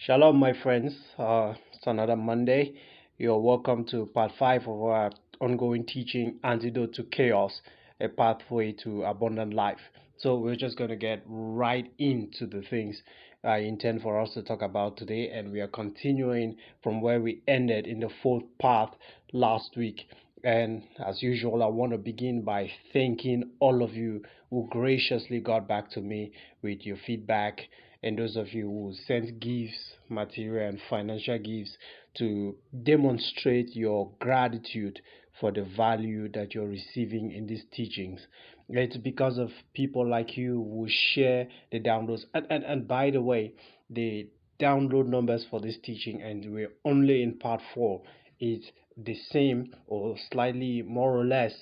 Shalom, my friends. It's another Monday. You're welcome to part 5 of our ongoing teaching, Antidote to Chaos, a pathway to abundant life. So, we're just going to get right into the things I intend for us to talk about today, and we are continuing from where we ended in the fourth part last week. And as usual, I want to begin by thanking all of you who graciously got back to me with your feedback, and those of you who sent gifts, material, and financial gifts to demonstrate your gratitude for the value that you're receiving in these teachings. It's because of people like you who share the downloads. And by the way, the download numbers for this teaching, and we're only in part 4, is the same or slightly more or less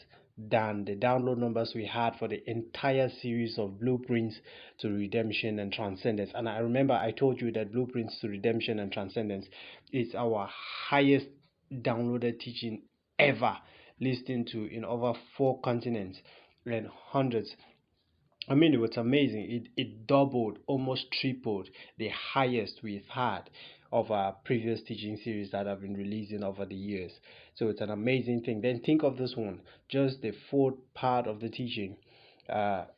than the download numbers we had for the entire series of Blueprints to Redemption and Transcendence. And I remember I told you that Blueprints to Redemption and Transcendence is our highest downloaded teaching ever, listened to in over 4 continents and hundreds. I mean, it was amazing. It doubled, almost tripled the highest we've had of our previous teaching series that have been releasing over the years. So it's an amazing thing. Then think of this one. Just the fourth part of the teaching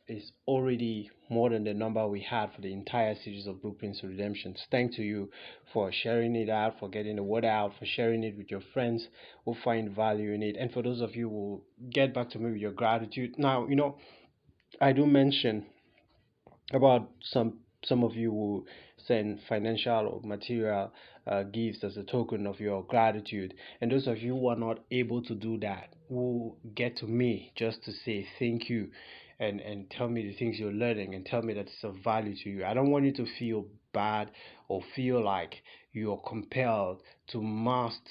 is already more than the number we had for the entire series of Blueprints to Redemption. Thanks to you for sharing it out, for getting the word out, for sharing it with your friends who find value in it. And for those of you who get back to me with your gratitude. Now, I do mention about some of you who send financial or material gifts as a token of your gratitude, and those of you who are not able to do that, who get to me just to say thank you and tell me the things you're learning and tell me that it's of value to you. I don't want you to feel bad or feel like you're compelled to must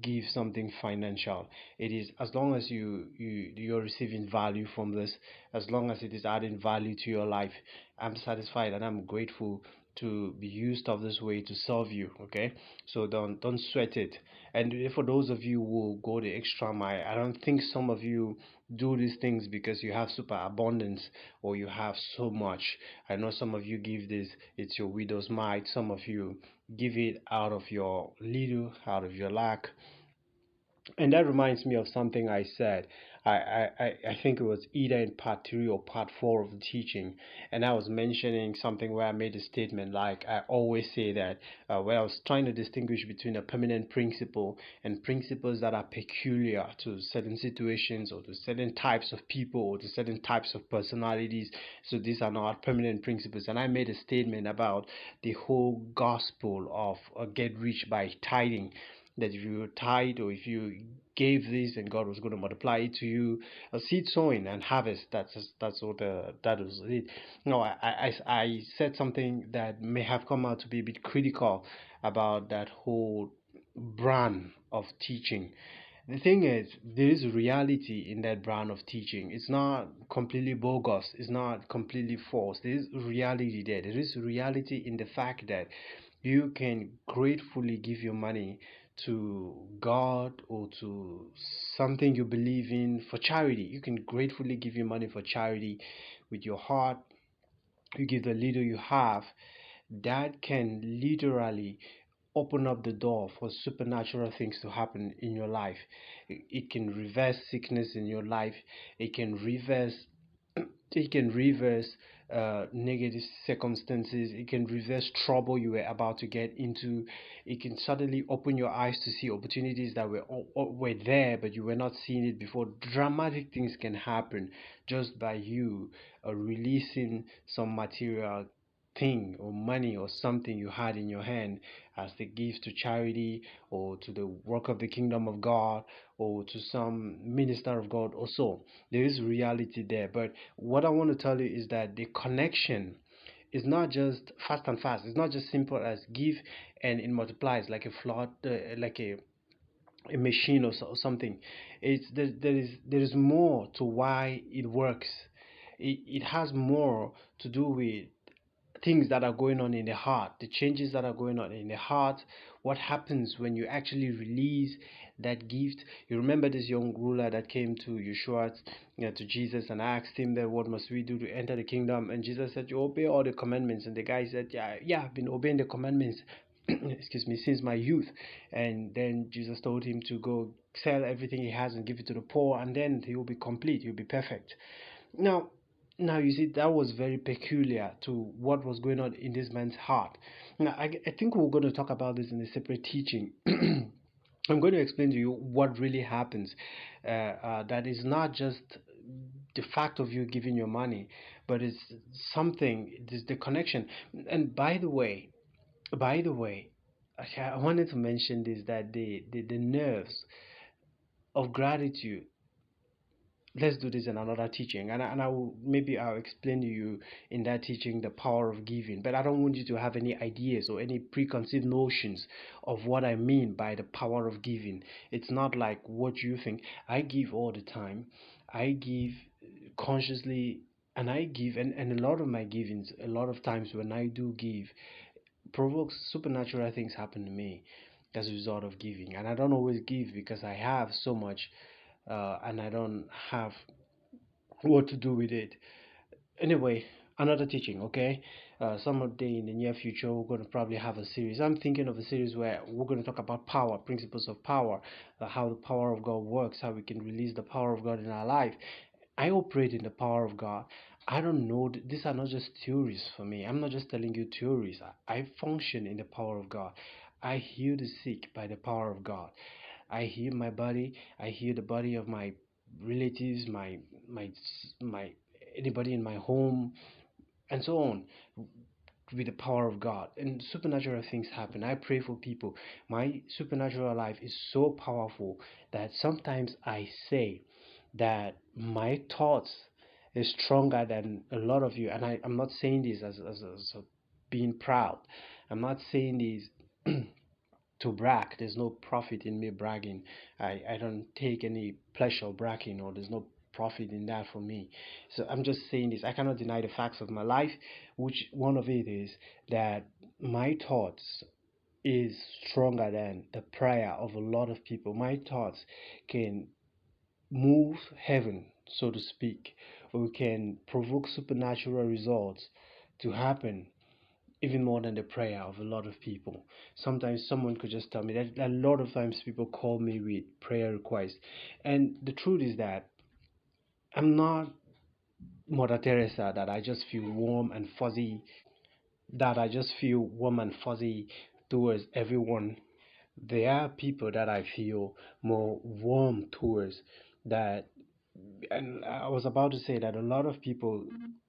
give something financial. It is as long as you're receiving value from this, as long as it is adding value to your life, I'm satisfied and I'm grateful to be used of this way to serve you. Okay, so don't sweat it. And for those of you who go the extra mile, I don't think some of you do these things because you have super abundance or you have so much. I know some of you give this, it's your widow's mite. Some of you give it out of your little, out of your lack. And that reminds me of something I said. I think it was either in part 3 or part 4 of the teaching. And I was mentioning something where I made a statement like I always say that where I was trying to distinguish between a permanent principle and principles that are peculiar to certain situations or to certain types of people or to certain types of personalities. So these are not permanent principles. And I made a statement about the whole gospel of get rich by tithing, that if you tithe or if you gave this and God was going to multiply it to you, a seed sowing and harvest. That's what that was it. No, I said something that may have come out to be a bit critical about that whole brand of teaching. The thing is, there is reality in that brand of teaching. It's not completely bogus. It's not completely false. There is reality there. There is reality in the fact that you can gratefully give your money to God or to something you believe in for charity. You can gratefully give your money for charity with your heart. You give the little you have. That can literally open up the door for supernatural things to happen in your life. It can reverse sickness in your life. It can reverse it can reverse negative circumstances. It can reverse trouble you were about to get into. It can suddenly open your eyes to see opportunities that were there, but you were not seeing it before. Dramatic things can happen just by you releasing some material thing or money or something you had in your hand as the gift to charity or to the work of the kingdom of God or to some minister of God or so. There is reality there. But what I want to tell you is that the connection is not just fast and fast. It's not just simple as give and it multiplies like a flood, like a machine or something. There is more to why it works. It has more to do with things that are going on in the heart, the changes that are going on in the heart, what happens when you actually release that gift. You remember this young ruler that came to Yeshua, to Jesus, and asked him that what must we do to enter the kingdom? And Jesus said, you obey all the commandments. And the guy said, yeah, I've been obeying the commandments excuse me, since my youth. And then Jesus told him to go sell everything he has and give it to the poor, and then he will be complete, he'll be perfect. Now, now you see that was very peculiar to what was going on in this man's heart. Now, I think we're going to talk about this in a separate teaching. I'm going to explain to you what really happens. That is not just the fact of you giving your money, but it's something. It's the connection. And by the way, okay, I wanted to mention this, that the nerves of gratitude. Let's do this in another teaching, and I will, maybe I'll explain to you in that teaching the power of giving. But I don't want you to have any ideas or any preconceived notions of what I mean by the power of giving. It's not like what you think. I give all the time. I give consciously, and I give, and a lot of my givings, a lot of times when I do give, provokes supernatural things happen to me as a result of giving. And I don't always give because I have so much, and I don't have what to do with it. Anyway, another teaching, okay? Someday in the near future, we're going to probably have a series. I'm thinking of a series where we're going to talk about power, principles of power, how the power of God works, how we can release the power of God in our life. I operate in the power of God. I don't know. These are not just theories for me. I'm not just telling you theories. I function in the power of God. I heal the sick by the power of God. I heal my body. I heal the body of my relatives, my my anybody in my home, and so on, with the power of God. And supernatural things happen. I pray for people. My supernatural life is so powerful that sometimes I say that my thoughts is stronger than a lot of you. And I'm not saying this as being proud. I'm not saying this to brag. There's no profit in me bragging. I don't take any pleasure bragging, or there's no profit in that for me. So I'm just saying this. I cannot deny the facts of my life, which one of it is that my thoughts is stronger than the prayer of a lot of people. My thoughts can move heaven, so to speak, or we can provoke supernatural results to happen even more than the prayer of a lot of people. Sometimes someone could just tell me that a lot of times people call me with prayer requests. And the truth is that I'm not Mother Teresa, that I just feel warm and fuzzy, towards everyone. There are people that I feel more warm towards, that, and I was about to say that a lot of people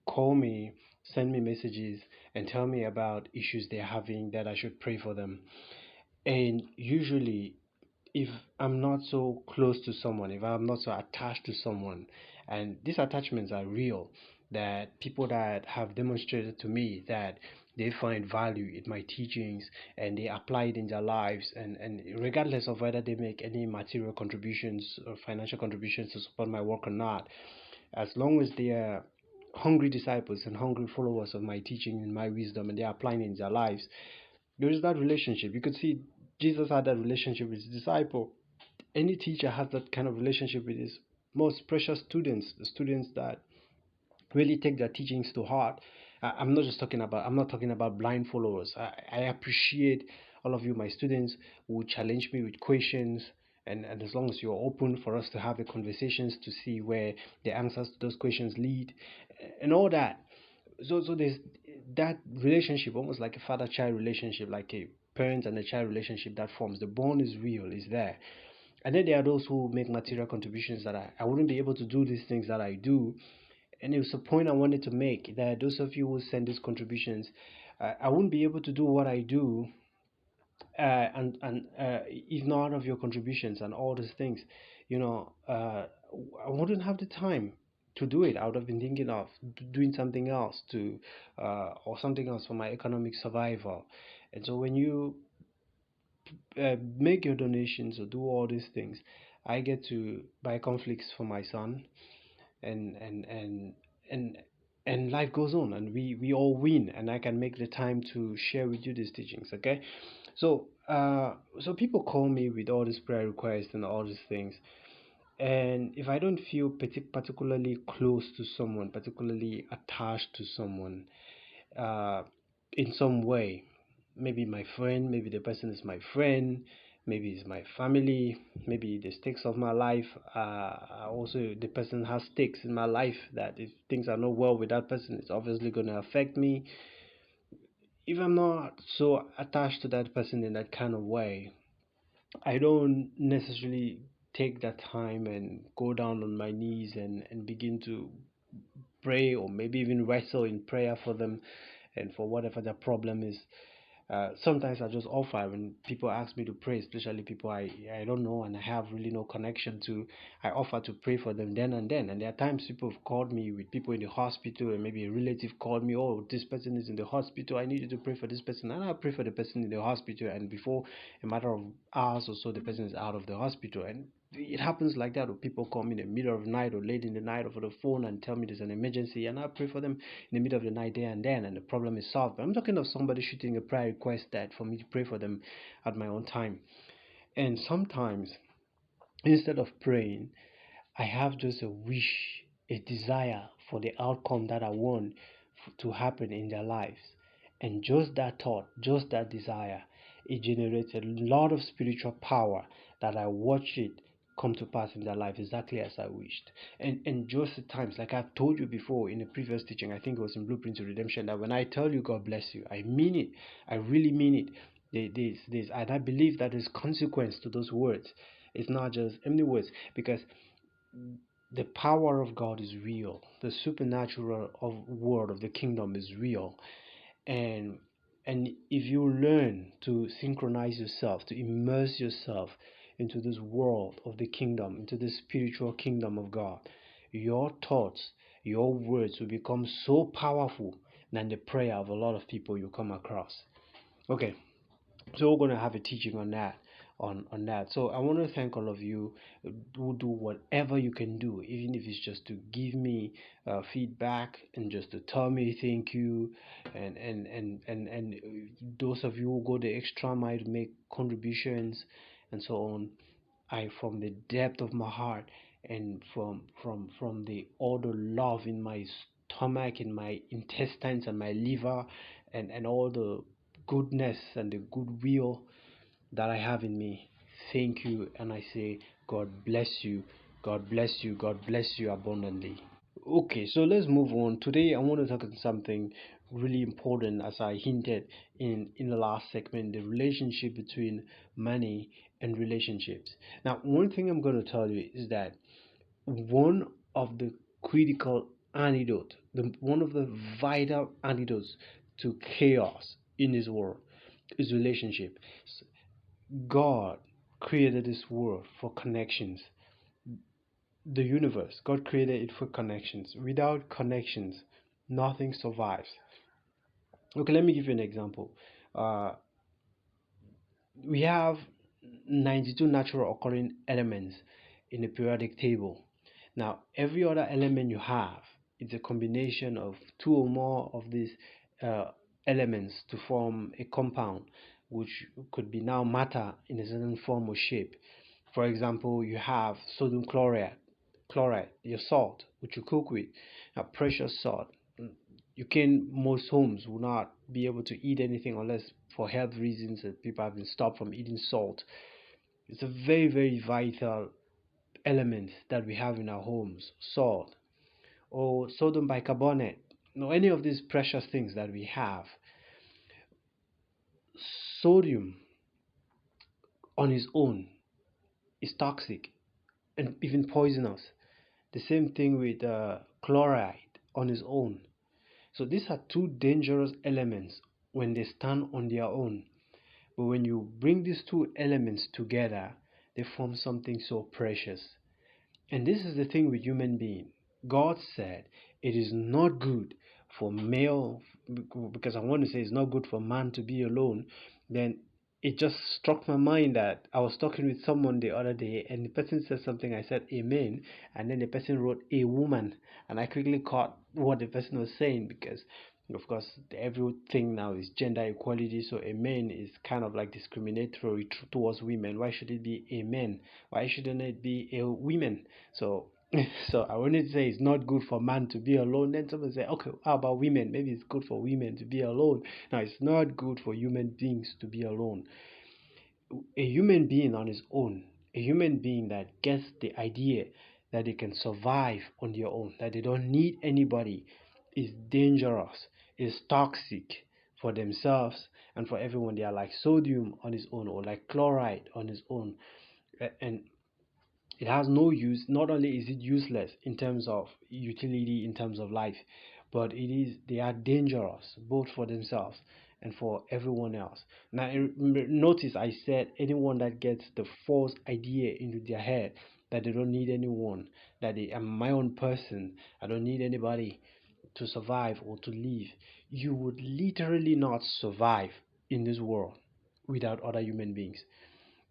call me, send me messages, and tell me about issues they're having, that I should pray for them. And usually, if I'm not so close to someone, if I'm not so attached to someone, and these attachments are real, that people that have demonstrated to me that they find value in my teachings and they apply it in their lives, and regardless of whether they make any material contributions or financial contributions to support my work or not, as long as they are hungry disciples and hungry followers of my teaching and my wisdom, and they are applying it in their lives, there is that relationship. You could see Jesus had that relationship with his disciple. Any teacher has that kind of relationship with his most precious students, the students that really take their teachings to heart. I'm not talking about blind followers. I appreciate all of you, my students, who challenge me with questions, and as long as you're open for us to have the conversations to see where the answers to those questions lead, and all that. So there's that relationship, almost like a father-child relationship, like a parent and a child relationship that forms. The bond is real, is there. And then there are those who make material contributions that I wouldn't be able to do these things that I do. And it was a point I wanted to make, that those of you who send these contributions, I wouldn't be able to do what I do, and if not of your contributions and all these things, I wouldn't have the time to do it. I would have been thinking of doing something else to, or something else for my economic survival. And so when you make your donations or do all these things, I get to buy conflicts for my son, and and and life goes on, and we all win, and I can make the time to share with you these teachings. Okay, so people call me with all these prayer requests and all these things, and if I don't feel particularly close to someone, particularly attached to someone, uh, in some way, maybe my friend, maybe the person is my friend, maybe it's my family, maybe the stakes of my life. Also, the person has stakes in my life that if things are not well with that person, it's obviously going to affect me. If I'm not so attached to that person in that kind of way, I don't necessarily take that time and go down on my knees and begin to pray or maybe even wrestle in prayer for them and for whatever their problem is. Sometimes I just offer when people ask me to pray, especially people I don't know and I have really no connection to. I offer to pray for them then and then. And there are times people have called me with people in the hospital, and maybe a relative called me, oh, this person is in the hospital, I need you to pray for this person. And I pray for the person in the hospital, and before a matter of hours or so, the person is out of the hospital. And it happens like that, or people call me in the middle of the night or late in the night over the phone and tell me there's an emergency, and I pray for them in the middle of the night there and then, and the problem is solved. But I'm talking of somebody shooting a prayer request that for me to pray for them at my own time. And sometimes, instead of praying, I have just a wish, a desire for the outcome that I want to happen in their lives. And just that thought, just that desire, it generates a lot of spiritual power that I watch it come to pass in their life exactly as I wished. And just at times, like I've told you before in a previous teaching, I think it was in Blueprint to Redemption, that when I tell you God bless you, I mean it. I really mean it. And I believe that there's consequence to those words. It's not just empty words, because the power of God is real. The supernatural world of the kingdom is real. And if you learn to synchronize yourself, to immerse yourself into this world of the kingdom, into the spiritual kingdom of God, your thoughts, your words will become so powerful than the prayer of a lot of people you come across. Okay, so we're going to have a teaching on that, on that. So I want to thank all of you who do whatever you can do, even if it's just to give me feedback and just to tell me thank you, and those of you who go the extra mile to make contributions and so on. I, from the depth of my heart and from the all the love in my stomach, in my intestines and my liver, and all the goodness and the goodwill that I have in me, thank you, and I say God bless you, God bless you, God bless you abundantly. Okay, so let's move on. Today I want to talk about something really important, as I hinted in the last segment, the relationship between money and relationships. Now, one thing I'm going to tell you is that one of the critical antidote, one of the vital antidotes to chaos in this world is relationship. God created this world for connections. The universe, God created it for connections. Without connections, nothing survives. Okay, let me give you an example. Uh, we have 92 natural occurring elements in the periodic table. Now, every other element you have is a combination of two or more of these uh, elements to form a compound, which could be now matter in a certain form or shape. For example, you have sodium chloride, your salt, which you cook with, a precious salt. You can, most homes will not be able to eat anything unless for health reasons that people have been stopped from eating salt. It's a very, very vital element that we have in our homes, salt or sodium bicarbonate. Now, any of these precious things that we have, sodium on its own is toxic and even poisonous. The same thing with chloride on its own. So these are two dangerous elements when they stand on their own. But when you bring these two elements together, they form something so precious. And this is the thing with human being. God said it is not good for male, because I want to say it's not good for man to be alone. Then it just struck my mind that I was talking with someone the other day, and the person said something. I said amen, and then the person wrote a woman, and I quickly caught what the person was saying, because of course everything now is gender equality, so a man is kind of like discriminatory towards women. Why should it be a man? Why shouldn't it be a women? So So I wanted to say it's not good for man to be alone. Then someone say, okay, how about women? Maybe it's good for women to be alone. Now it's not good for human beings to be alone. A human being on his own, a human being that gets the idea that they can survive on their own, that they don't need anybody, is dangerous, is toxic for themselves and for everyone. They are like sodium on its own or like chloride on its own. And it has no use. Not only is it useless in terms of utility, in terms of life, but they are dangerous both for themselves and for everyone else. Now notice I said anyone that gets the false idea into their head that they don't need anyone, that they am my own person, I don't need anybody to survive or to live, you would literally not survive in this world without other human beings.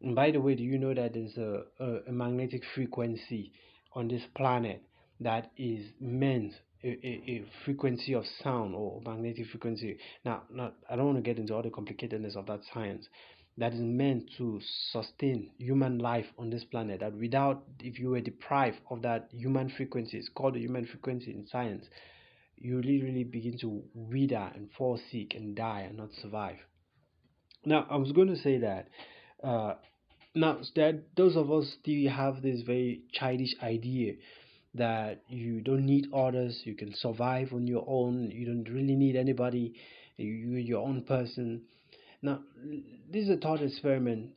And by the way, do you know that there's a magnetic frequency on this planet that is meant a frequency of sound or magnetic frequency? Now, I don't want to get into all the complicatedness of that science. That is meant to sustain human life on this planet. That without, if you were deprived of that human frequency, it's called the human frequency in science, you literally begin to wither and fall sick and die and not survive. Now, I was going to say that uh, now that those of us still have this very childish idea that you don't need others, you can survive on your own, you don't really need anybody, you're your own person. Now, this is a thought experiment,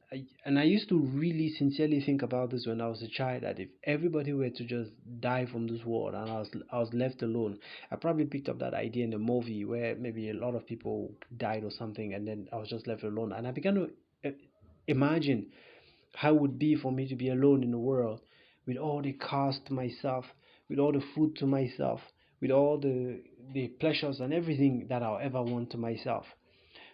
and I used to really sincerely think about this when I was a child. That if everybody were to just die from this world and I was left alone, I probably picked up that idea in a movie where maybe a lot of people died or something, and then I was just left alone, and I began to imagine how it would be for me to be alone in the world with all the cars to myself, with all the food to myself, with all the pleasures and everything that I'll ever want to myself.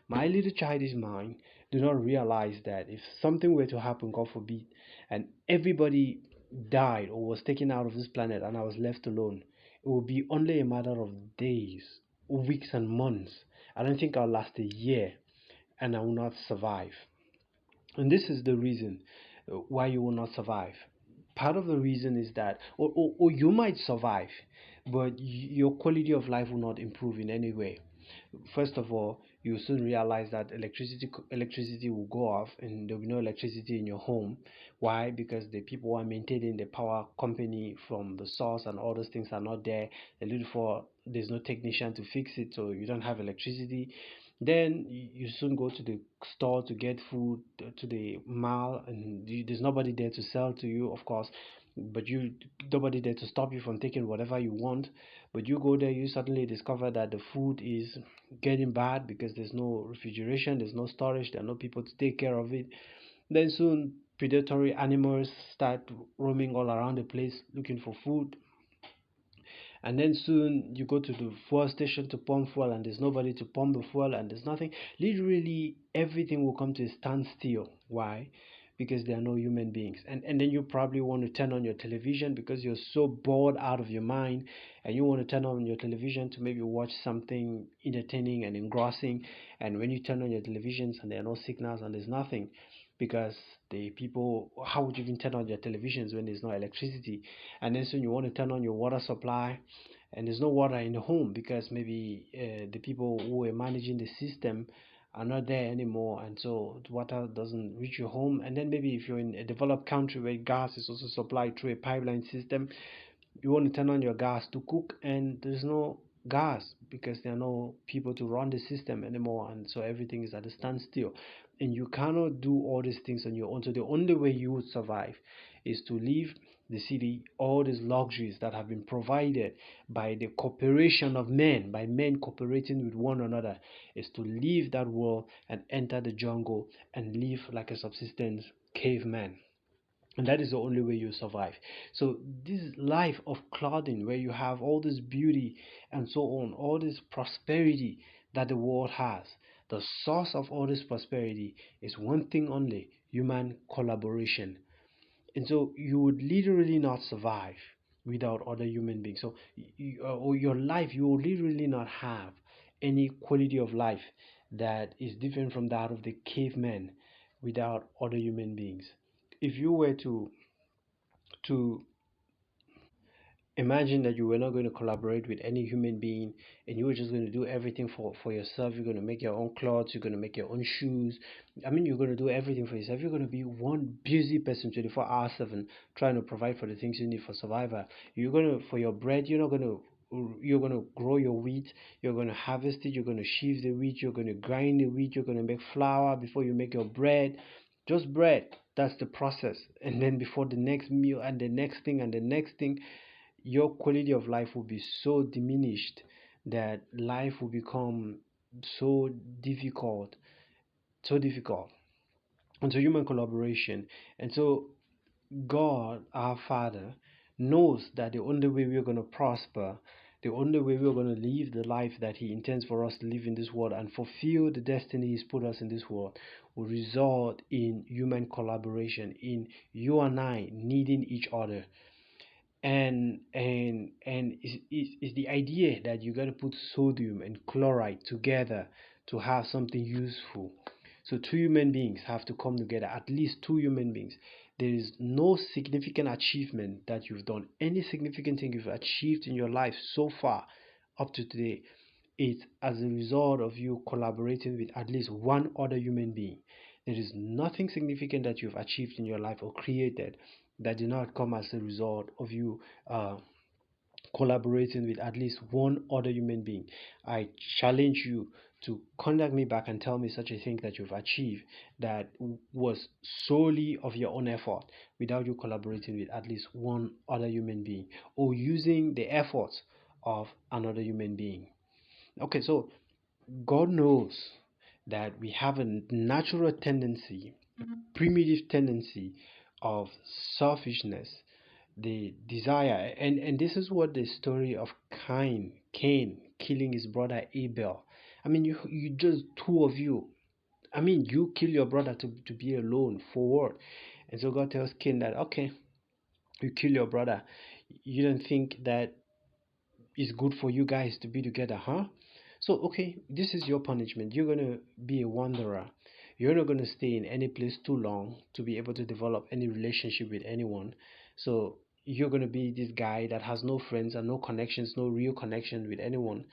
My little childish mind do not realize that if something were to happen, God forbid, and everybody died or was taken out of this planet and I was left alone, it would be only a matter of days, weeks, and months. I don't think I'll last a year and I will not survive. And this is the reason why you will not survive. Part of the reason is that, or you might survive, but your quality of life will not improve in any way. First of all, you soon realize that electricity will go off and there will be no electricity in your home. Why? Because the people who are maintaining the power company from the source and all those things are not there. A little for there's no technician to fix it, so you don't have electricity. Then you soon go to the store to get food, to the mall, and there's nobody there to sell to you, of course, but you nobody there to stop you from taking whatever you want. But you go there, you suddenly discover that the food is getting bad because there's no refrigeration, there's no storage, there are no people to take care of it. Then soon predatory animals start roaming all around the place looking for food, and then soon you go to the fuel station to pump fuel and there's nobody to pump the fuel and there's nothing. Literally everything will come to a standstill. Why? Because there are no human beings. And then you probably want to turn on your television because you're so bored out of your mind, and you want to turn on your television to maybe watch something entertaining and engrossing. And when you turn on your televisions and there are no signals and there's nothing, because the people, how would you even turn on your televisions when there's no electricity? And then soon you want to turn on your water supply and there's no water in the home because maybe the people who are managing the system are not there anymore, and so the water doesn't reach your home. And then maybe if you're in a developed country where gas is also supplied through a pipeline system, you want to turn on your gas to cook and there's no gas because there are no people to run the system anymore, and so everything is at a standstill, and you cannot do all these things on your own. So the only way you would survive is to leave the city, all these luxuries that have been provided by the cooperation of men, by men cooperating with one another, is to leave that world and enter the jungle and live like a subsistence caveman. And that is the only way you survive. So this life of clothing where you have all this beauty and so on, all this prosperity that the world has, the source of all this prosperity is one thing only: human collaboration. And so you would literally not survive without other human beings. So or your life, you will literally not have any quality of life that is different from that of the caveman without other human beings. If you were to Imagine that you were not going to collaborate with any human being, and you were just going to do everything for yourself. You're going to make your own clothes, you're going to make your own shoes. I mean, you're going to do everything for yourself. You're going to be one busy person 24 hours 7, trying to provide for the things you need for survival. You're going to, for your bread, you're going to grow your wheat, you're going to harvest it, you're going to sheave the wheat, you're going to grind the wheat, you're going to make flour before you make your bread. Just bread. That's the process. And then before the next meal and the next thing and the next thing, your quality of life will be so diminished that life will become so difficult, so difficult. And so human collaboration. And so God, our Father, knows that the only way we're going to prosper, the only way we're going to live the life that He intends for us to live in this world and fulfill the destiny He's put us in this world, will result in human collaboration, in you and I needing each other. And is the idea that you got to put sodium and chloride together to have something useful. So two human beings have to come together, at least two human beings. There is no significant achievement that you've done, any significant thing you've achieved in your life so far up to today, it's as a result of you collaborating with at least one other human being. There is nothing significant that you've achieved in your life or created that did not come as a result of you collaborating with at least one other human being. I challenge you to contact me back and tell me such a thing that you've achieved that was solely of your own effort without you collaborating with at least one other human being or using the efforts of another human being. Okay, so God knows that we have a natural tendency, primitive tendency of selfishness, the desire, and this is what the story of Cain killing his brother Abel. I mean, you just two of you. I mean, you kill your brother to be alone for what? And so God tells Cain that okay, you kill your brother. You don't think that it's good for you guys to be together, huh? So, okay, this is your punishment. You're going to be a wanderer. You're not going to stay in any place too long to be able to develop any relationship with anyone. So, you're going to be this guy that has no friends and no connections, no real connection with anyone.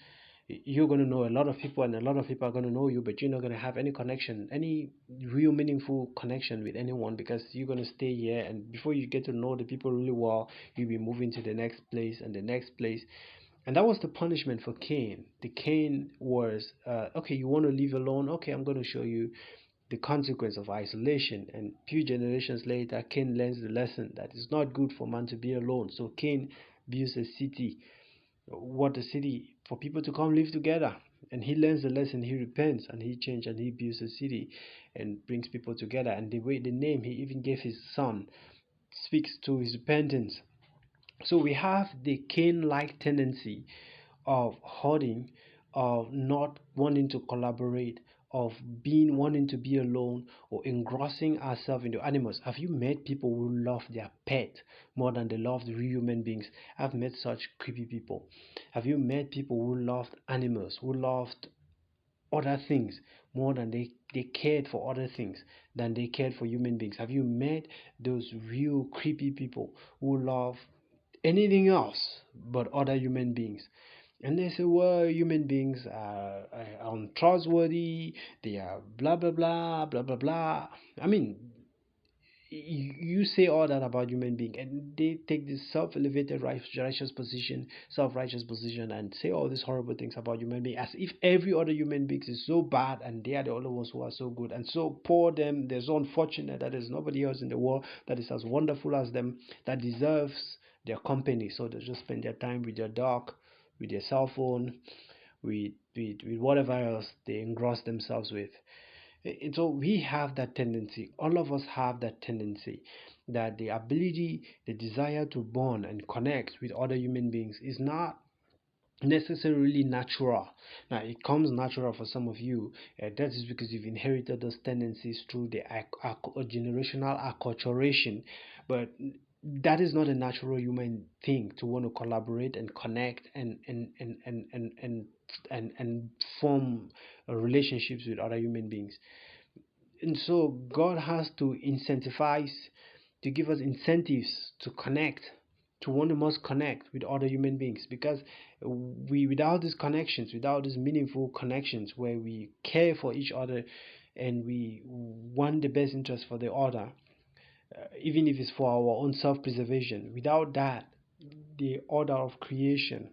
You're going to know a lot of people, and a lot of people are going to know you, but you're not going to have any connection, any real meaningful connection with anyone because you're going to stay here. And before you get to know the people really well, you'll be moving to the next place and the next place, and that was the punishment for Cain. The Cain was, okay, you want to live alone? Okay, I'm going to show you the consequence of isolation. And few generations later, Cain learns the lesson that it's not good for man to be alone. So Cain builds a city. What a city for people to come live together. And he learns the lesson, he repents, and he changes, and he builds a city and brings people together. And the way the name he even gave his son speaks to his repentance. So we have the Cain-like tendency of hoarding, of not wanting to collaborate, of being wanting to be alone or engrossing ourselves into animals. Have you met people who love their pet more than they love the real human beings? I've met such creepy people. Have you met people who loved animals, who loved other things more than they cared for other things than they cared for human beings? Have you met those real creepy people who love anything else but other human beings? And they say, well, human beings are untrustworthy, they are blah blah blah blah blah blah. I mean, you say all that about human being, and they take this self-elevated righteous position, self-righteous position, and say all these horrible things about human being, as if every other human being is so bad and they are the only ones who are so good, and so poor them, they're so unfortunate that there's nobody else in the world that is as wonderful as them, that deserves their company. So they just spend their time with their dog, with their cell phone, with whatever else they engross themselves with. And so we have that tendency, all of us have that tendency, that the ability, the desire to bond and connect with other human beings is not necessarily natural. Now, it comes natural for some of you. That is because you've inherited those tendencies through the generational acculturation. But that is not a natural human thing to want to collaborate and connect and form relationships with other human beings. And so God has to incentivize, to give us incentives to connect, to want to must connect with other human beings, because we, without these connections, without these meaningful connections where we care for each other and we want the best interest for the other, even if it's for our own self-preservation, without that, the order of creation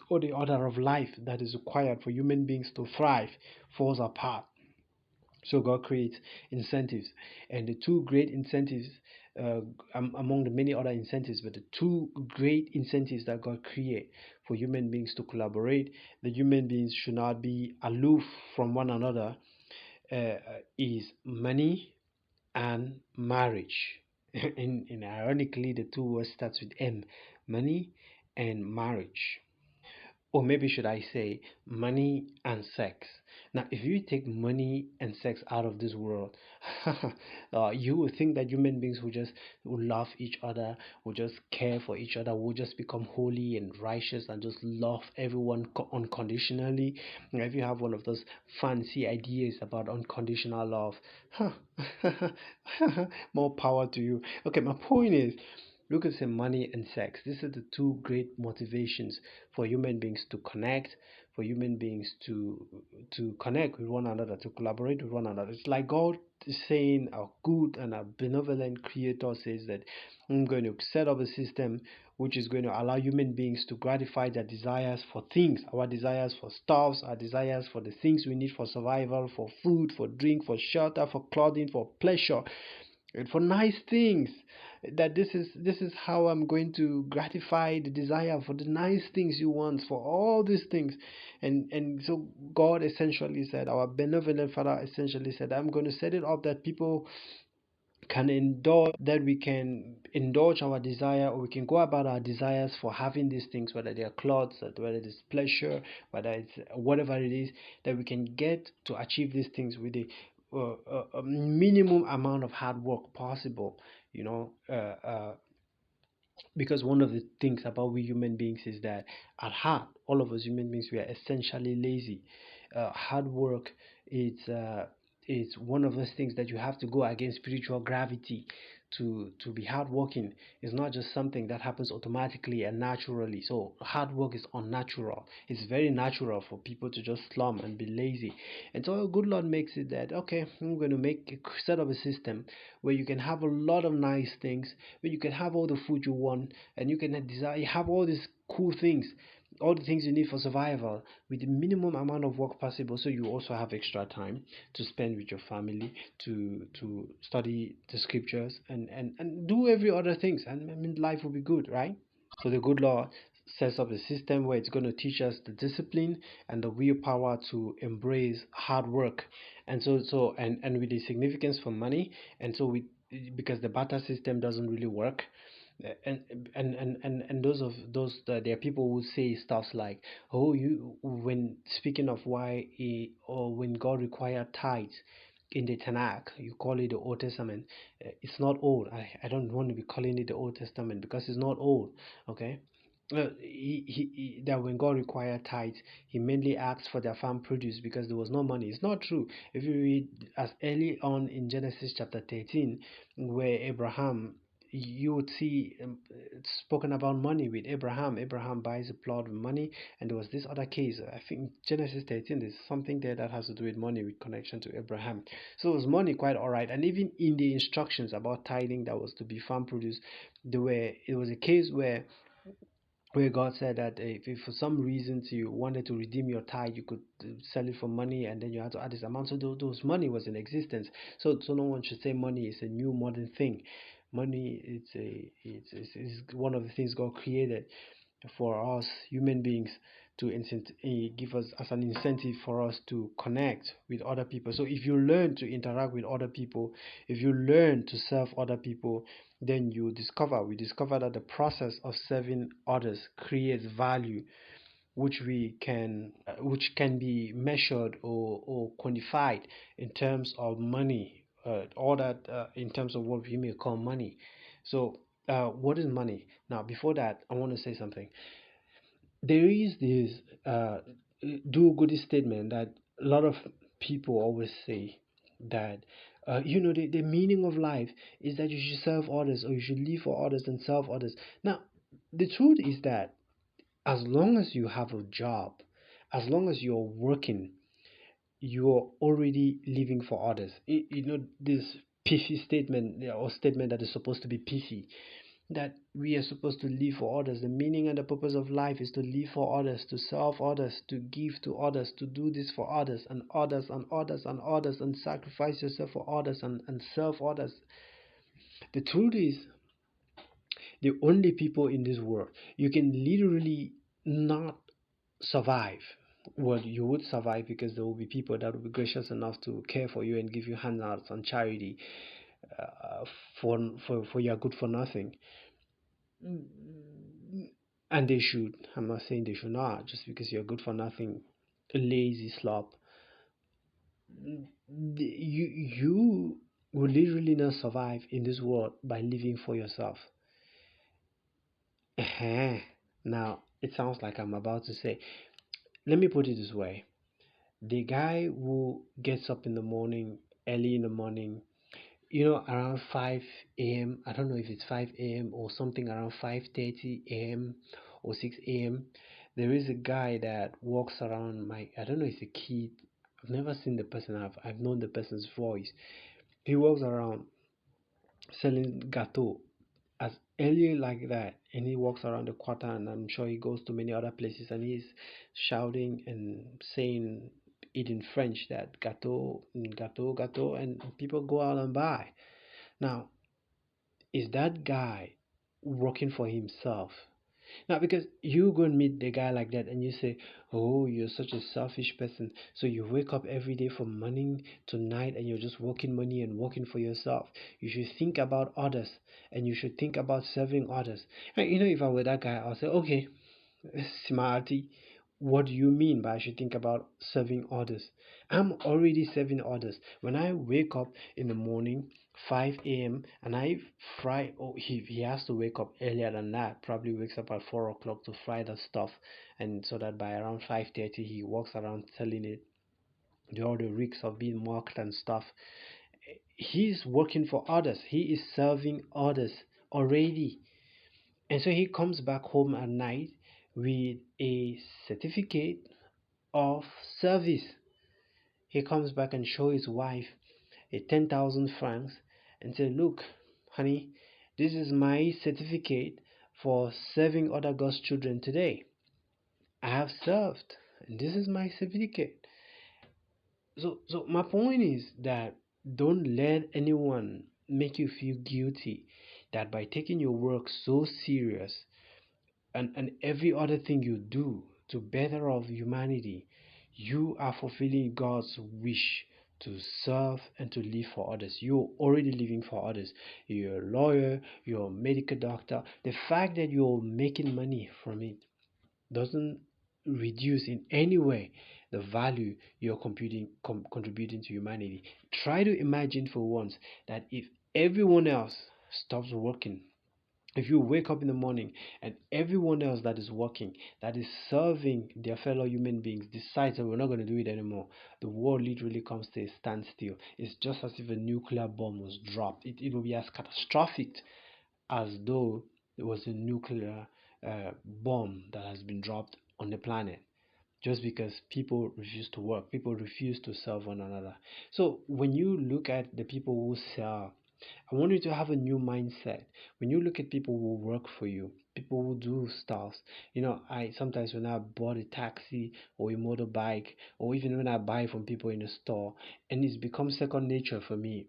or the order of life that is required for human beings to thrive falls apart. So God creates incentives, and the two great incentives, among the many other incentives, but the two great incentives that God create for human beings to collaborate, the human beings should not be aloof from one another, uh, is money and marriage. And ironically, the two words starts with M, money and marriage. Or maybe should I say money and sex. Now, if you take money and sex out of this world, you would think that human beings will love each other, will just care for each other, will just become holy and righteous and just love everyone unconditionally. And if you have one of those fancy ideas about unconditional love, more power to you. Okay, my point is, you could say money and sex. These are the two great motivations for human beings to connect, for human beings to connect with one another, to collaborate with one another. It's like God is saying, our good and our benevolent Creator says that I'm going to set up a system which is going to allow human beings to gratify their desires for things, our desires for stuffs, our desires for the things we need for survival, for food, for drink, for shelter, for clothing, for pleasure, and for nice things. That this is how I'm going to gratify the desire for the nice things you want, for all these things. And so God essentially said, our benevolent Father essentially said, I'm going to set it up that people can indulge, that we can indulge our desire, or we can go about our desires for having these things, whether they are clothes, whether it is pleasure, whether it's whatever it is, that we can get to achieve these things with a minimum amount of hard work possible, you know. Because one of the things about we human beings is that at heart, all of us human beings, we are essentially lazy. Hard work, it's one of those things that you have to go against spiritual gravity to be hardworking. It's not just something that happens automatically and naturally. So hard work is unnatural. It's very natural for people to just slump and be lazy. And so good Lord makes it that, okay, I'm going to set up a system where you can have a lot of nice things, where you can have all the food you want, and you can desire, you have all these cool things, all the things you need for survival with the minimum amount of work possible. So you also have extra time to spend with your family, to study the scriptures, and do every other things, and I mean life will be good, right? So the good Lord sets up a system where it's going to teach us the discipline and the willpower to embrace hard work. And and with the significance for money, and so we, because the barter system doesn't really work. And there are people who say stuff like, oh, you, when speaking of why or when God required tithes in the Tanakh, you call it the Old Testament. It's not old. I don't want to be calling it the Old Testament because it's not old. Okay. That when God required tithes, he mainly asked for their farm produce because there was no money. It's not true. If you read as early on in Genesis chapter 13, where Abraham, you would see spoken about money with Abraham. Abraham buys a plot with money, and there was this other case. I think Genesis 13, there's something there that has to do with money with connection to Abraham. So it was money quite all right. And even in the instructions about tithing that was to be farm produce, it was a case where God said that if for some reasons you wanted to redeem your tithe, you could sell it for money, and then you had to add this amount. So those money was in existence. So no one should say money is a new modern thing. Money, it's one of the things God created for us human beings to give us as an incentive for us to connect with other people. So if you learn to interact with other people, if you learn to serve other people, then we discover that the process of serving others creates value, which can be measured or quantified in terms of money, all that in terms of what we may call money. So what is money? Now before that, I want to say something. There is this do goody statement that a lot of people always say. that the meaning of life is that you should serve others, or you should live for others and serve others. Now, the truth is that as long as you have a job, as long as you're working, you're already living for others. This pithy statement, or statement that is supposed to be pithy, that we are supposed to live for others. The meaning and the purpose of life is to live for others, to serve others, to give to others, to do this for others and others and others and others, and sacrifice yourself for others, and serve others. The truth is, the only people in this world you can literally not survive. Well, you would survive because there will be people that will be gracious enough to care for you and give you handouts and charity, for your good for nothing. And they should. I'm not saying they should not. Just because you're good for nothing, a lazy slop, you will literally not survive in this world by living for yourself. Now it sounds like I'm about to say. Let me put it this way: the guy who gets up in the morning, early in the morning, around 5 a.m. I don't know if it's 5 a.m. or something, around 5:30 a.m. or 6 a.m. There is a guy that walks around. I don't know if it's a kid. I've never seen the person. I've known the person's voice. He walks around selling gateau as early like that, and he walks around the quarter, and I'm sure he goes to many other places, and he's shouting and saying it in French, that gateau, gateau, gateau, and people go out and buy. Now, is that guy working for himself? Now, because you go and meet the guy like that and you say, "Oh, you're such a selfish person. So you wake up every day from morning to night and you're just working money and working for yourself. You should think about others, and you should think about serving others." And if I were that guy, I'll say, "Okay, smarty, what do you mean by I should think about serving others? I'm already serving others. When I wake up in the morning, 5 a.m., and I fry, oh, he has to wake up earlier than that, probably wakes up at 4 o'clock to fry the stuff, and so that by around 5:30 he walks around selling it, all the risks of being mocked and stuff. He's working for others, he is serving others already. And so he comes back home at night with a certificate of service. He comes back and show his wife a 10,000 francs and say, "Look, honey, this is my certificate for serving other God's children today. I have served, and this is my certificate." So my point is that don't let anyone make you feel guilty that by taking your work so serious, and every other thing you do to better of humanity, you are fulfilling God's wish to serve and to live for others. You're already living for others. You're a lawyer, you're a medical doctor. The fact that you're making money from it doesn't reduce in any way the value you're contributing to humanity. Try to imagine for once that if everyone else stops working, if you wake up in the morning and everyone else that is working, that is serving their fellow human beings, decides that we're not going to do it anymore, the world literally comes to a standstill. It's just as if a nuclear bomb was dropped. It will be as catastrophic as though there was a nuclear bomb that has been dropped on the planet, just because people refuse to work, people refuse to serve one another. So when you look at the people who serve, I want you to have a new mindset. When you look at people who work for you, people who do stuff, I sometimes, when I bought a taxi or a motorbike, or even when I buy from people in a store, and it's become second nature for me.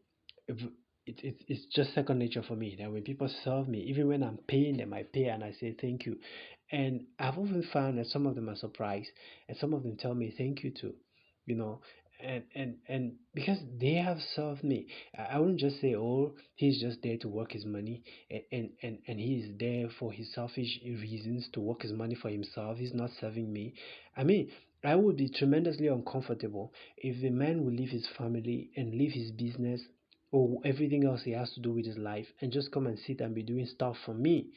If it's just second nature for me that when people serve me, even when I'm paying them, I pay and I say thank you. And I've often found that some of them are surprised, and some of them tell me thank you too, you know, and because they have served me. I wouldn't just say, "Oh, he's just there to work his money, and he is there for his selfish reasons to work his money for himself. He's not serving me." I mean, I would be tremendously uncomfortable if a man would leave his family and leave his business or everything else he has to do with his life and just come and sit and be doing stuff for me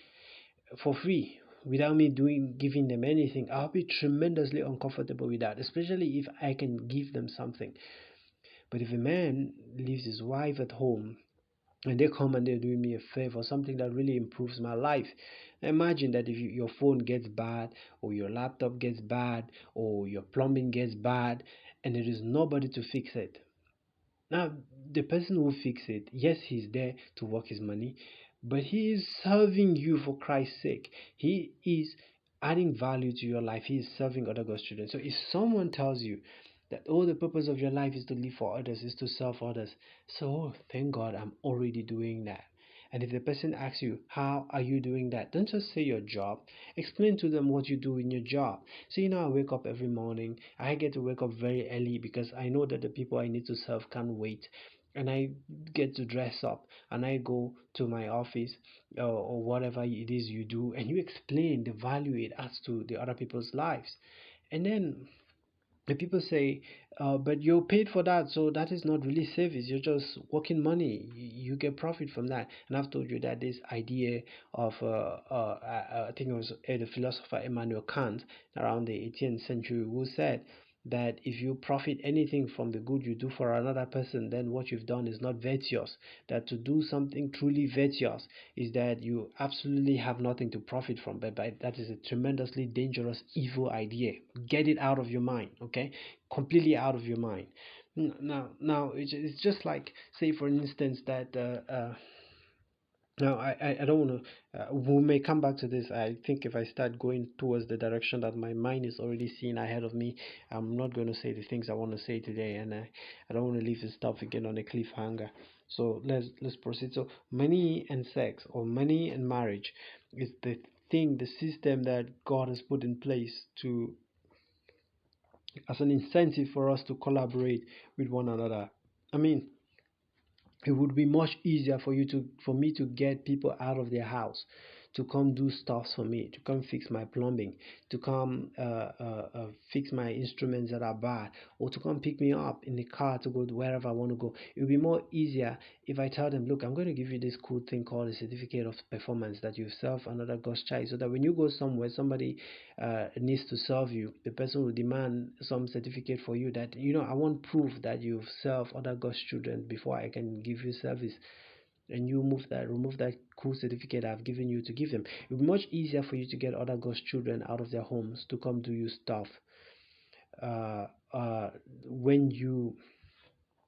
for free without me doing giving them anything. I'll be tremendously uncomfortable with that, especially if I can give them something. But if a man leaves his wife at home and they come and they're doing me a favor, something that really improves my life. Imagine that if your phone gets bad, or your laptop gets bad, or your plumbing gets bad, and there is nobody to fix it. Now, the person who fix it, yes, he's there to work his money, but he is serving you for Christ's sake. He is adding value to your life. He is serving other God's children. So if someone tells you that, oh, the purpose of your life is to live for others, is to serve others, so oh, thank God I'm already doing that. And if the person asks you, how are you doing that? Don't just say your job. Explain to them what you do in your job. So, I wake up every morning. I get to wake up very early because I know that the people I need to serve can't wait. And I get to dress up and I go to my office, or whatever it is you do, and you explain the value it adds to the other people's lives. And then the people say, but you're paid for that, so that is not really service. You're just working money. You get profit from that. And I've told you that this idea of, I think it was the philosopher Immanuel Kant around the 18th century, who said that if you profit anything from the good you do for another person, then what you've done is not virtuous. That to do something truly virtuous is that you absolutely have nothing to profit from. But that is a tremendously dangerous, evil idea. Get it out of your mind, okay? Completely out of your mind. Now, it's just like, say, for instance, that now, I don't want to. We may come back to this. I think if I start going towards the direction that my mind is already seeing ahead of me, I'm not going to say the things I want to say today, and I don't want to leave this topic again on a cliffhanger. So let's proceed. So money and sex, or money and marriage, is the thing, the system that God has put in place to as an incentive for us to collaborate with one another. I mean, it would be much easier for me to get people out of their house to come do stuff for me, to come fix my plumbing, to come fix my instruments that are bad, or to come pick me up in the car to go to wherever I want to go. It would be more easier if I tell them, look, I'm going to give you this cool thing called a certificate of performance that you serve another God's child, so that when you go somewhere, somebody needs to serve you, the person will demand some certificate for you that, I want proof that you've served other God's children before I can give you service. And you remove that cool certificate I've given you to give them. It will be much easier for you to get other God's children out of their homes to come do you stuff. Uh, uh, when you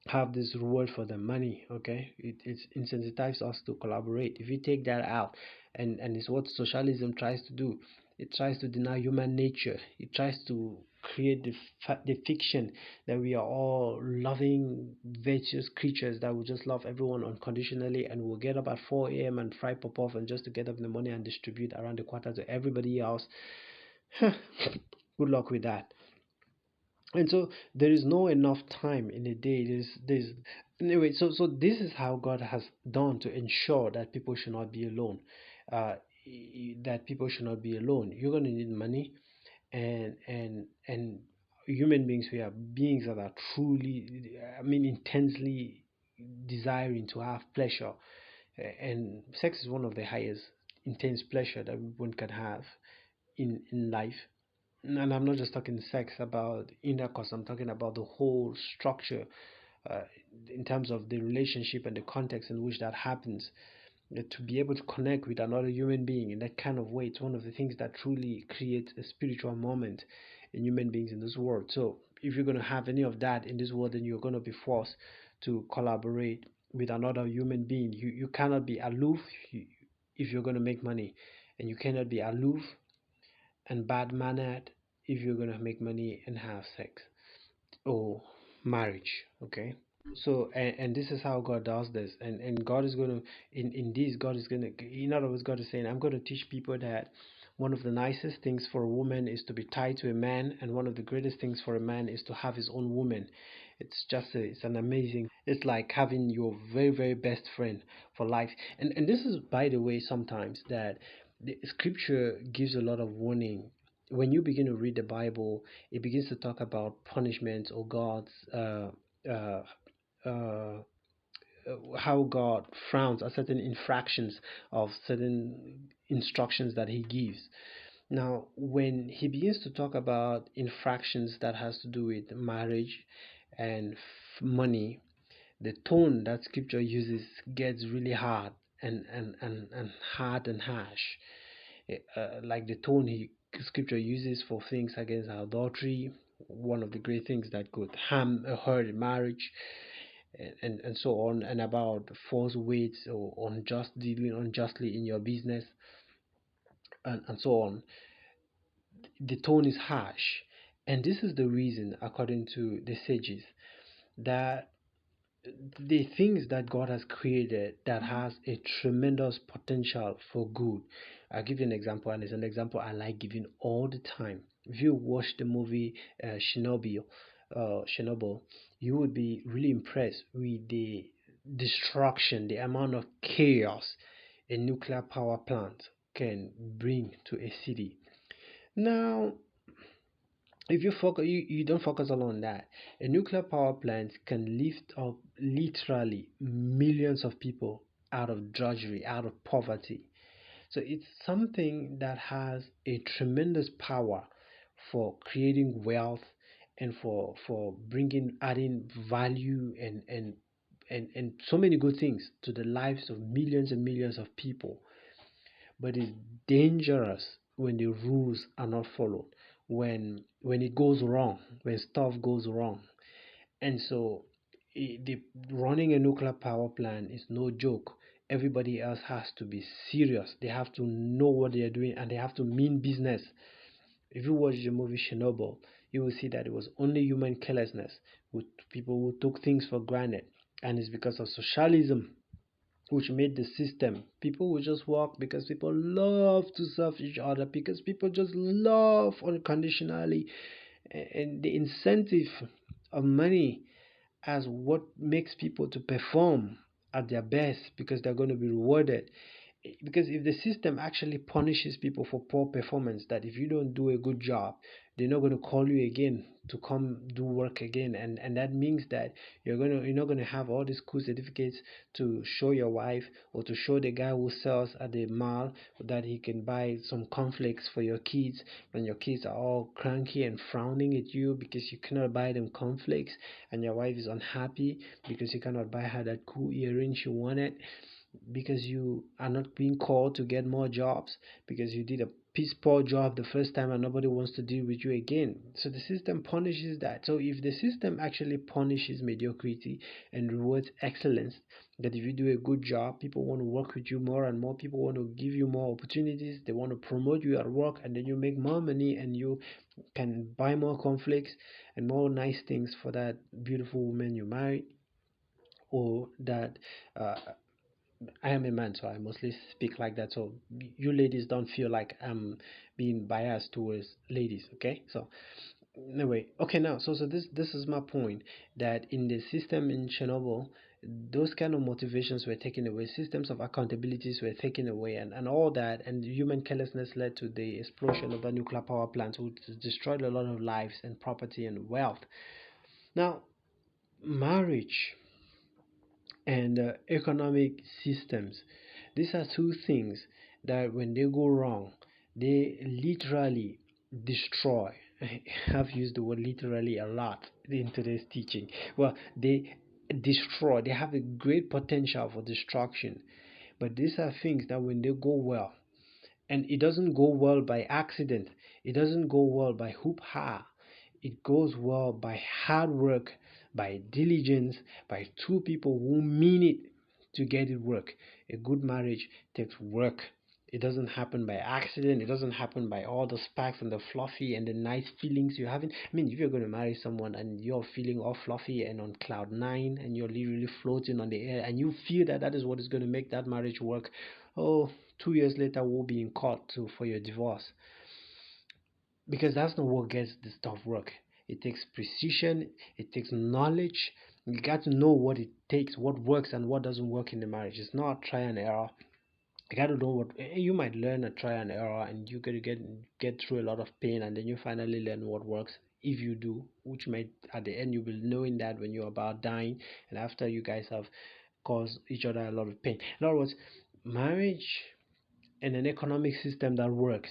have this reward for the money, okay, it incentivizes us to collaborate. If you take that out, and it's what socialism tries to do. It tries to deny human nature. It tries to create the fiction that we are all loving virtuous creatures that will just love everyone unconditionally, and will get up at 4 a.m. and fry pop off and just to get up the money and distribute around the quarter to everybody else. Good luck with that. And so there is no enough time in a day. There's anyway. So this is how God has done to ensure that people should not be alone. Uh, that people should not be alone. You're going to need money, and human beings, we are beings that are truly, I mean, intensely desiring to have pleasure, and sex is one of the highest intense pleasure that one can have in life. And I'm not just talking sex about intercourse, I'm talking about the whole structure, uh, in terms of the relationship and the context in which that happens. To be able to connect with another human being in that kind of way, it's one of the things that truly creates a spiritual moment in human beings in this world. So if you're going to have any of that in this world, then you're going to be forced to collaborate with another human being. You cannot be aloof if you're going to make money, and you cannot be aloof and bad mannered if you're gonna make money and have sex or marriage. Okay. So and this is how God does this, and God is gonna in this God is gonna, in other words, God is saying, I'm gonna teach people that one of the nicest things for a woman is to be tied to a man, and one of the greatest things for a man is to have his own woman. It's an amazing, it's like having your very very best friend for life. And this is, by the way, sometimes that the scripture gives a lot of warning. When you begin to read the Bible, it begins to talk about punishment, or God's uh, uh, how God frowns at certain infractions of certain instructions that He gives. Now, when He begins to talk about infractions that has to do with marriage, and money, the tone that scripture uses gets really hard and hard and harsh. Like the tone scripture uses for things against adultery, one of the great things that could harm a hurt marriage, and so on, and about false weights or unjust dealing unjustly in your business, and so on. The tone is harsh, and this is the reason, according to the sages, that the things that God has created that has a tremendous potential for good. I'll give you an example, and it's an example I like giving all the time. If you watch the movie Chernobyl, you would be really impressed with the destruction, the amount of chaos a nuclear power plant can bring to a city. Now, if you don't focus on that, a nuclear power plant can lift up literally millions of people out of drudgery, out of poverty. So it's something that has a tremendous power for creating wealth and for bringing adding value and so many good things to the lives of millions and millions of people. But it's dangerous when the rules are not followed, when it goes wrong, when stuff goes wrong. And so the running a nuclear power plant is no joke. Everybody else has to be serious. They have to know what they are doing, and they have to mean business. If you watch the movie Chernobyl, you will see that it was only human carelessness with people who took things for granted, and it's because of socialism which made the system. People will just work because people love to serve each other, because people just love unconditionally, and the incentive of money as what makes people to perform at their best because they're going to be rewarded. Because if the system actually punishes people for poor performance, that if you don't do a good job, they're not going to call you again to come do work again, and that means that you're not going to have all these cool certificates to show your wife or to show the guy who sells at the mall that he can buy some cornflakes for your kids when your kids are all cranky and frowning at you because you cannot buy them cornflakes, and your wife is unhappy because you cannot buy her that cool earring she wanted, because you are not being called to get more jobs because you did a piss poor job the first time and nobody wants to deal with you again. So the system punishes that. So if the system actually punishes mediocrity and rewards excellence, that if you do a good job, people want to work with you more and more, people want to give you more opportunities, they want to promote you at work, and then you make more money and you can buy more conflicts and more nice things for that beautiful woman you married, or that uh, I am a man, so I mostly speak like that. So you ladies don't feel like I'm being biased towards ladies, okay? So anyway, okay, now so this is my point, that in the system in Chernobyl, those kind of motivations were taken away, systems of accountabilities were taken away, and all that, and human carelessness led to the explosion of the nuclear power plants, which destroyed a lot of lives and property and wealth. Now, marriage and economic systems. These are two things that when they go wrong, they literally destroy. I've used the word literally a lot in today's teaching. Well, they destroy, they have a great potential for destruction. But these are things that when they go well, and it doesn't go well by accident, it doesn't go well by hoop ha, it goes well by hard work, by diligence, by two people who mean it to get it work. A good marriage takes work. It doesn't happen by accident. It doesn't happen by all the sparks and the fluffy and the nice feelings you're having. I mean, if you're going to marry someone and you're feeling all fluffy and on cloud nine and you're literally floating on the air and you feel that that is what is going to make that marriage work, oh, 2 years later we'll be in court for your divorce, because that's not what gets the stuff work. It takes precision, it takes knowledge. You got to know what it takes, what works and what doesn't work in the marriage. It's not try and error. You got to know what you might learn a try and error, and you got to get through a lot of pain, and then you finally learn what works. If you do, which might at the end you'll be knowing that when you're about dying, and after you guys have caused each other a lot of pain. In other words, marriage and an economic system that works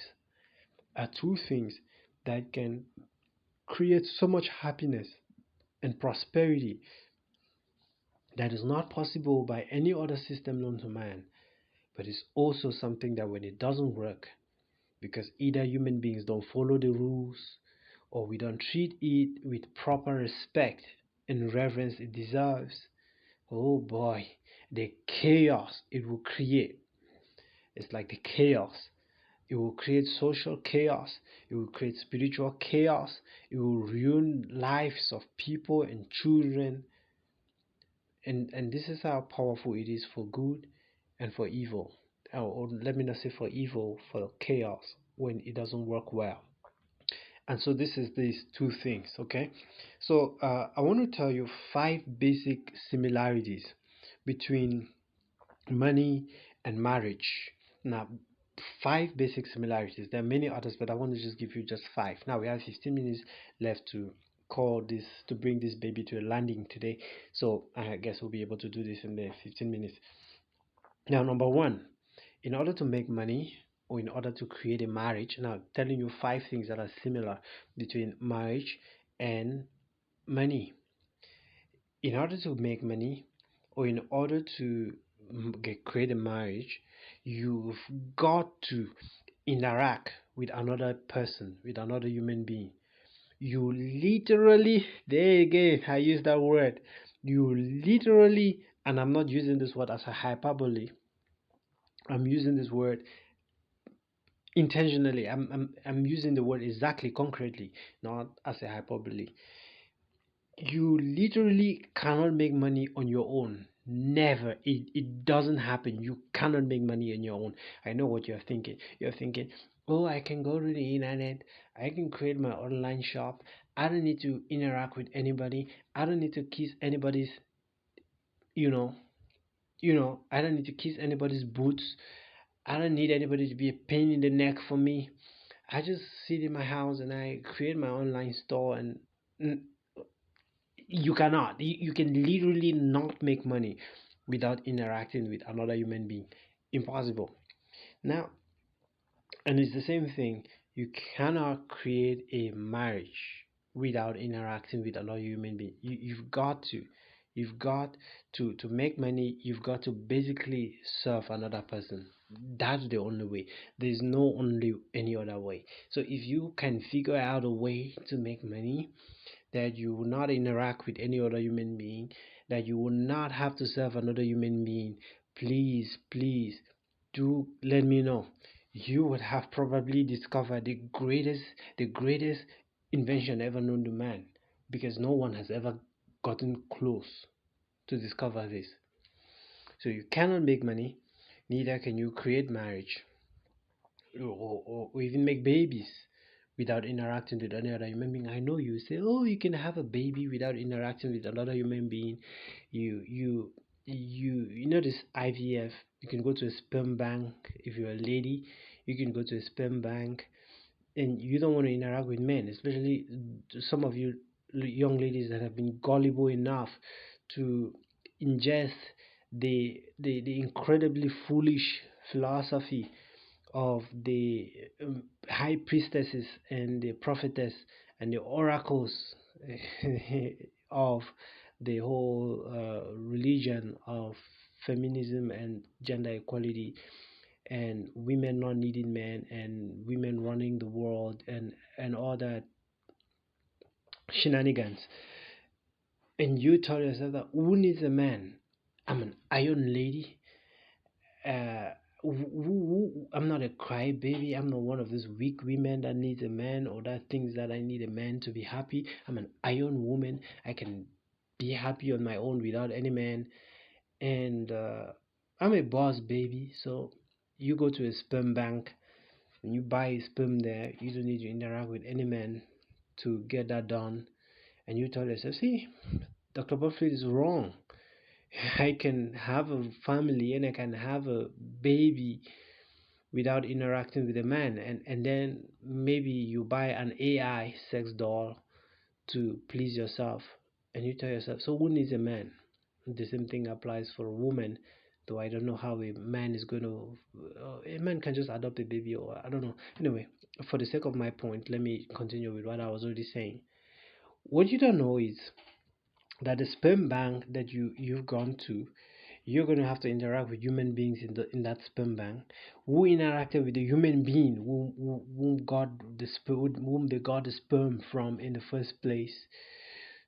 are two things that can create so much happiness and prosperity that is not possible by any other system known to man, but it's also something that when it doesn't work, because either human beings don't follow the rules or we don't treat it with proper respect and reverence it deserves, oh boy, the chaos it will create. It's like the chaos. It will create social chaos. It will create spiritual chaos. It will ruin lives of people and children. And this is how powerful it is for good and for evil. Or let me not say for evil, for chaos when it doesn't work well. And so this is these two things, okay? So I want to tell you five basic similarities between money and marriage. Now, five basic similarities. There are many others, but I want to just give you just five. Now we have 15 minutes left to bring this baby to a landing today. So I guess we'll be able to do this in the 15 minutes. Now, number one, in order to make money or in order to create a marriage, now I'm telling you five things that are similar between marriage and money. In order to make money or in order to create a marriage, you've got to interact with another person, with another human being. You literally, there again, I use that word. You literally, and I'm not using this word as a hyperbole, I'm using this word intentionally. I'm using the word exactly, concretely, not as a hyperbole. You literally cannot make money on your own. Never. It doesn't happen. You cannot make money on your own. I know what you're thinking. You're thinking, oh, I can go to the internet. I can create my online shop. I don't need to interact with anybody. I don't need to kiss anybody's, you know, I don't need to kiss anybody's boots. I don't need anybody to be a pain in the neck for me. I just sit in my house and I create my online store and you cannot. You can literally not make money without interacting with another human being. Impossible. Now, and it's the same thing. You cannot create a marriage without interacting with another human being. You've got to. You've got to make money. You've got to basically serve another person. That's the only way. There's no only any other way. So if you can figure out a way to make money, that you will not interact with any other human being, that you will not have to serve another human being, please, please do let me know. You would have probably discovered the greatest invention ever known to man, because no one has ever gotten close to discover this. So you cannot make money, neither can you create marriage or even make babies without interacting with any other human being. I know you say, oh, you can have a baby without interacting with another human being. You know this IVF. You can go to a sperm bank if you're a lady. You can go to a sperm bank, and you don't want to interact with men, especially some of you young ladies that have been gullible enough to ingest the incredibly foolish philosophy of the high priestesses and the prophetess and the oracles of the whole religion of feminism and gender equality and women not needing men and women running the world and all that shenanigans. And you tell yourself that who needs a man? I'm an iron lady. uh, I'm not a crybaby. I'm not one of those weak women that needs a man or that thinks that I need a man to be happy. I'm an iron woman. I can be happy on my own without any man. And I'm a boss baby. So you go to a sperm bank and you buy sperm there. You don't need to interact with any man to get that done. And you tell yourself, see, Dr. Buffett is wrong. I can have a family and I can have a baby without interacting with a man, and then maybe you buy an AI sex doll to please yourself, and you tell yourself, so who needs a man? The same thing applies for a woman, though I don't know how a man is going to a man can just adopt a baby, or I don't know. Anyway, for the sake of my point, let me continue with what I was already saying. What you don't know is that the sperm bank that you've gone to, you're going to have to interact with human beings in that sperm bank who interacted with the human being whom they got the sperm from in the first place.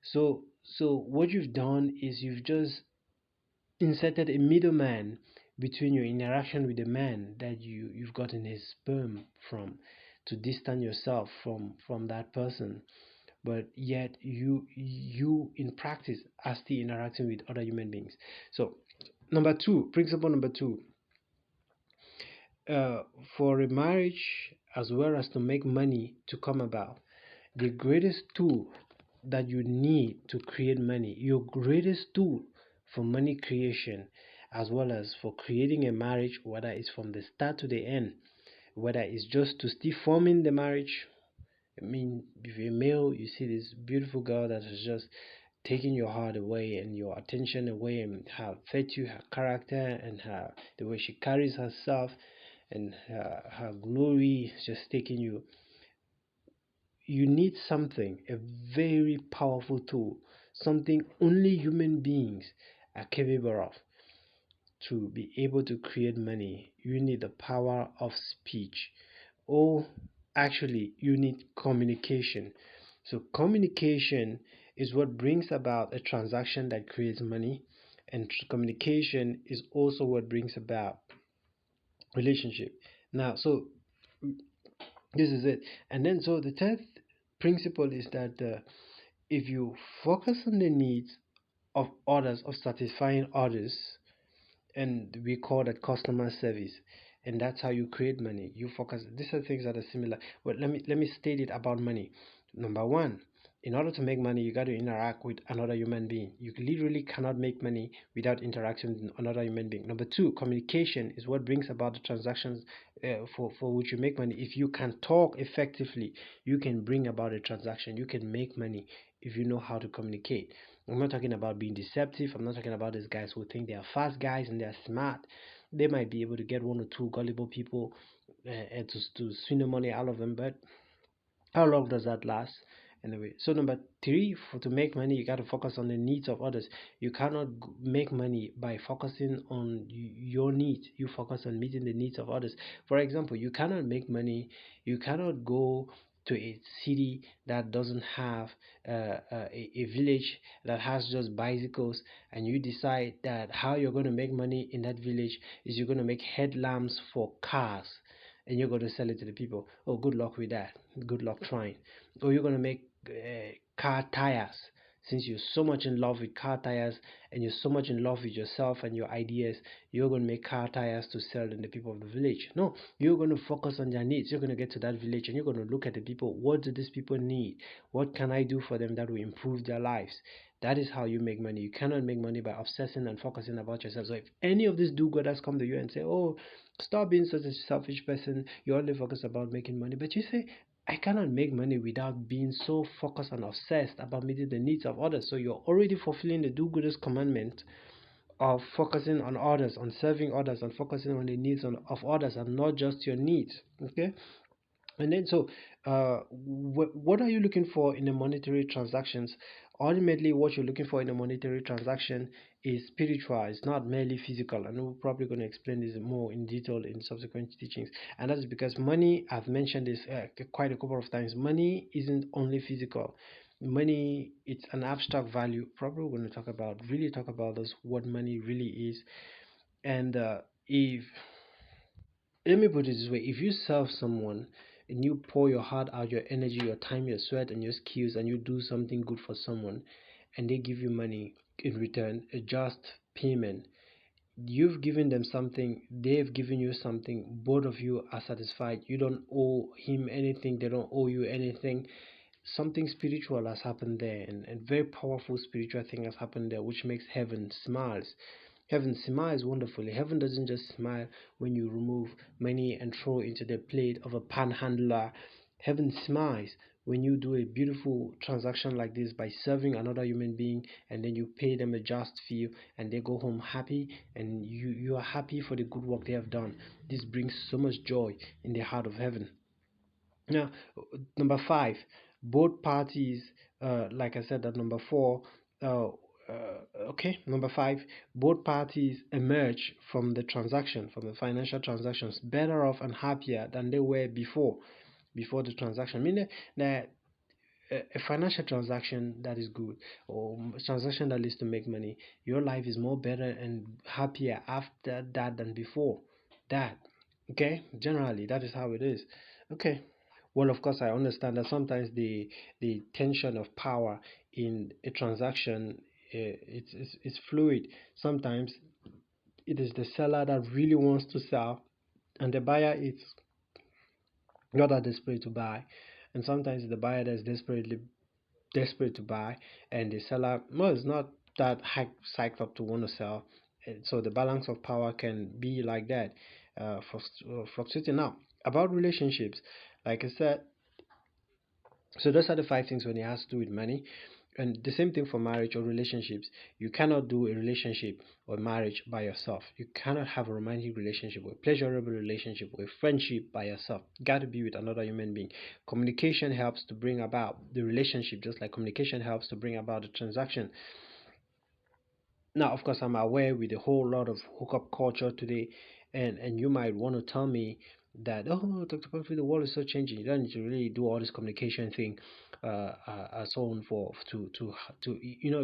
So what you've done is you've just inserted a middleman between your interaction with the man that you've gotten his sperm from, to distance yourself from that person. But yet you in practice are still interacting with other human beings. So principle number two, uh, for a marriage as well as to make money to come about, the greatest tool that you need to create money, your greatest tool for money creation, as well as for creating a marriage, whether it's from the start to the end, whether it's just to still forming the marriage. I mean, if you're a male, you see this beautiful girl that has just taken your heart away and your attention away, and her virtue, her character, and the way she carries herself, and her glory is just taking you. You need something, a very powerful tool, something only human beings are capable of to be able to create money. You need the power of speech, or actually, you need communication. So, communication is what brings about a transaction that creates money, and communication is also what brings about relationship. Now, so this is it. And then, so the third principle is that if you focus on the needs of others, of satisfying others, and we call that customer service, and that's how you create money. You focus. These are things that are similar. But let me state it about money. Number one, in order to make money, you got to interact with another human being. You literally cannot make money without interaction with another human being. Number two, communication is what brings about the transactions for which you make money. If you can talk effectively, you can bring about a transaction. You can make money if you know how to communicate. I'm not talking about being deceptive. I'm not talking about these guys who think they are fast guys and they're smart. They might be able to get one or two gullible people to swing the money out of them, but how long does that last? Anyway, so number three, for to make money, you got to focus on the needs of others. You cannot make money by focusing on your needs. You focus on meeting the needs of others. For example, you cannot make money. You cannot go to a city that doesn't have a village that has just bicycles, and you decide that how you're going to make money in that village is you're going to make headlamps for cars, and you're going to sell it to the people. Oh, good luck with that. Good luck trying. Or you're going to make car tires. Since you're so much in love with car tires and you're so much in love with yourself and your ideas, you're going to make car tires to sell to the people of the village. No, you're going to focus on their needs. You're going to get to that village and you're going to look at the people. What do these people need? What can I do for them that will improve their lives? That is how you make money. You cannot make money by obsessing and focusing about yourself. So if any of these do-gooders come to you and say, "Oh, stop being such a selfish person. You only focus about making money," but you say, "I cannot make money without being so focused and obsessed about meeting the needs of others." So you're already fulfilling the do-gooders commandment of focusing on others, on serving others, and focusing on the needs of others and not just your needs. Okay? And then, so what are you looking for in the monetary transactions? Ultimately, what you're looking for in a monetary transaction is spiritual. It's not merely physical. And we're probably going to explain this more in detail in subsequent teachings. And that's because money, I've mentioned this quite a couple of times, money isn't only physical. Money, it's an abstract value. Probably we're going to really talk about this, what money really is. And if let me put it this way: if you serve someone and you pour your heart out, your energy, your time, your sweat, and your skills, and you do something good for someone, and they give you money in return, a just payment, you've given them something, they've given you something, both of you are satisfied. You don't owe him anything, they don't owe you anything. Something spiritual has happened there, and very powerful spiritual thing has happened there, which makes heaven smiles. Heaven smiles wonderfully. Heaven doesn't just smile when you remove money and throw into the plate of a panhandler. Heaven smiles when you do a beautiful transaction like this by serving another human being, and then you pay them a just fee and they go home happy, and you are happy for the good work they have done. This brings so much joy in the heart of heaven. Now, number five, both parties, like I said, at number four, Okay, number five, both parties emerge from the financial transactions, better off and happier than they were before the transaction. I mean that a financial transaction that is good, or transaction that leads to make money, your life is more better and happier after that than before that. Okay, generally that is how it is. Okay. Well, of course, I understand that sometimes the tension of power in a transaction, it's fluid. Sometimes it is the seller that really wants to sell, and the buyer is not that desperate to buy. And sometimes it's the buyer that's desperate to buy, and the seller, well, is not that psyched up to want to sell. And so the balance of power can be like that, fluctuating. Now, about relationships, like I said, so those are the five things when it has to do with money. And the same thing for marriage or relationships. You cannot do a relationship or marriage by yourself. You cannot have a romantic relationship or a pleasurable relationship or a friendship by yourself. You got to be with another human being. Communication helps to bring about the relationship, just like communication helps to bring about the transaction. Now, of course, I'm aware with a whole lot of hookup culture today, and you might want to tell me that, oh, Dr. Pumphrey, the world is so changing. You don't need to really do all this communication thing, so on for to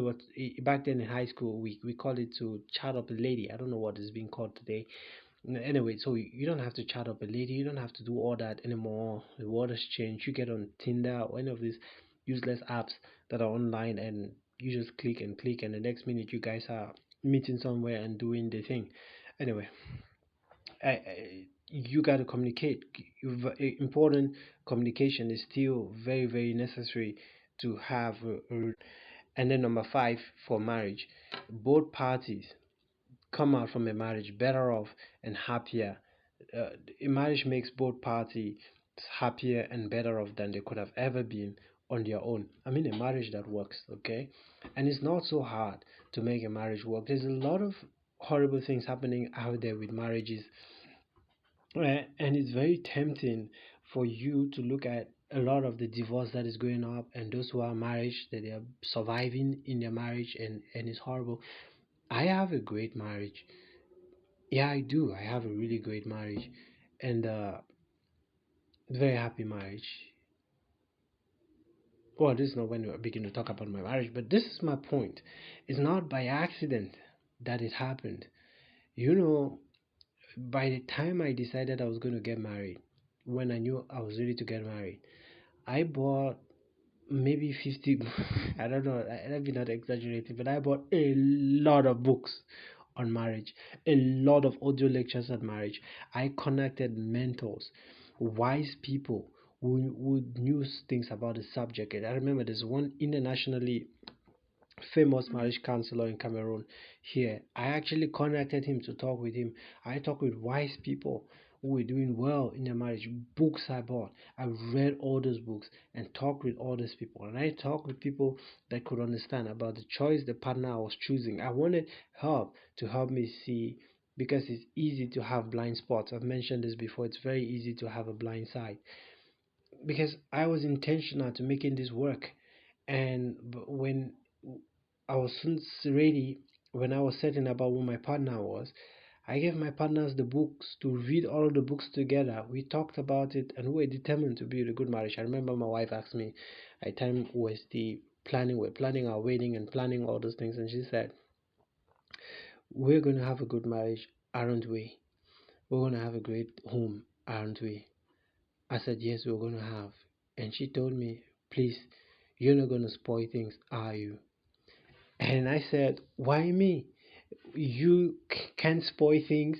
what back then in high school we called it to chat up a lady. I don't know what is being called today. Anyway, so you don't have to chat up a lady. You don't have to do all that anymore. The world has changed. You get on Tinder or any of these useless apps that are online, and you just click, and the next minute you guys are meeting somewhere and doing the thing. Anyway, you got to communicate. Important communication is still very necessary to have. And then number five, for marriage, both parties come out from a marriage better off and happier. A marriage makes both parties happier and better off than they could have ever been on their own. I mean, a marriage that works, okay? And it's not so hard to make a marriage work. There's a lot of horrible things happening out there with marriages, and it's very tempting for you to look at a lot of the divorce that is going up, and those who are married that they are surviving in their marriage, and it's horrible. I have a great marriage. Yeah, I do. I have a really great marriage, and very happy marriage. Well, this is not when we begin to talk about my marriage, but this is my point. It's not by accident that it happened. You know, by the time I decided I was going to get married, when I knew I was ready to get married, I bought maybe 50, I don't know, let me not exaggerate, but I bought a lot of books on marriage, a lot of audio lectures on marriage. I connected mentors, wise people who knew things about the subject. And I remember there's one internationally famous marriage counselor in Cameroon here. I actually connected him to talk with him. I talked with wise people who were doing well in their marriage. Books I bought. I read all those books and talked with all those people. And I talked with people that could understand about the choice, the partner I was choosing. I wanted help to help me see, because it's easy to have blind spots. I've mentioned this before. It's very easy to have a blind side, because I was intentional to making this work. And when I was soon ready, when I was certain about who my partner was, I gave my partners the books to read all the books together. We talked about it, and we were determined to build a good marriage. I remember my wife asked me at time was the planning, we're planning our wedding and planning all those things, and she said, we're going to have a good marriage, aren't we? We're going to have a great home, aren't we? I said, yes, we're going to have. And she told me, please, you're not going to spoil things, are you? And I said, why me? You can't spoil things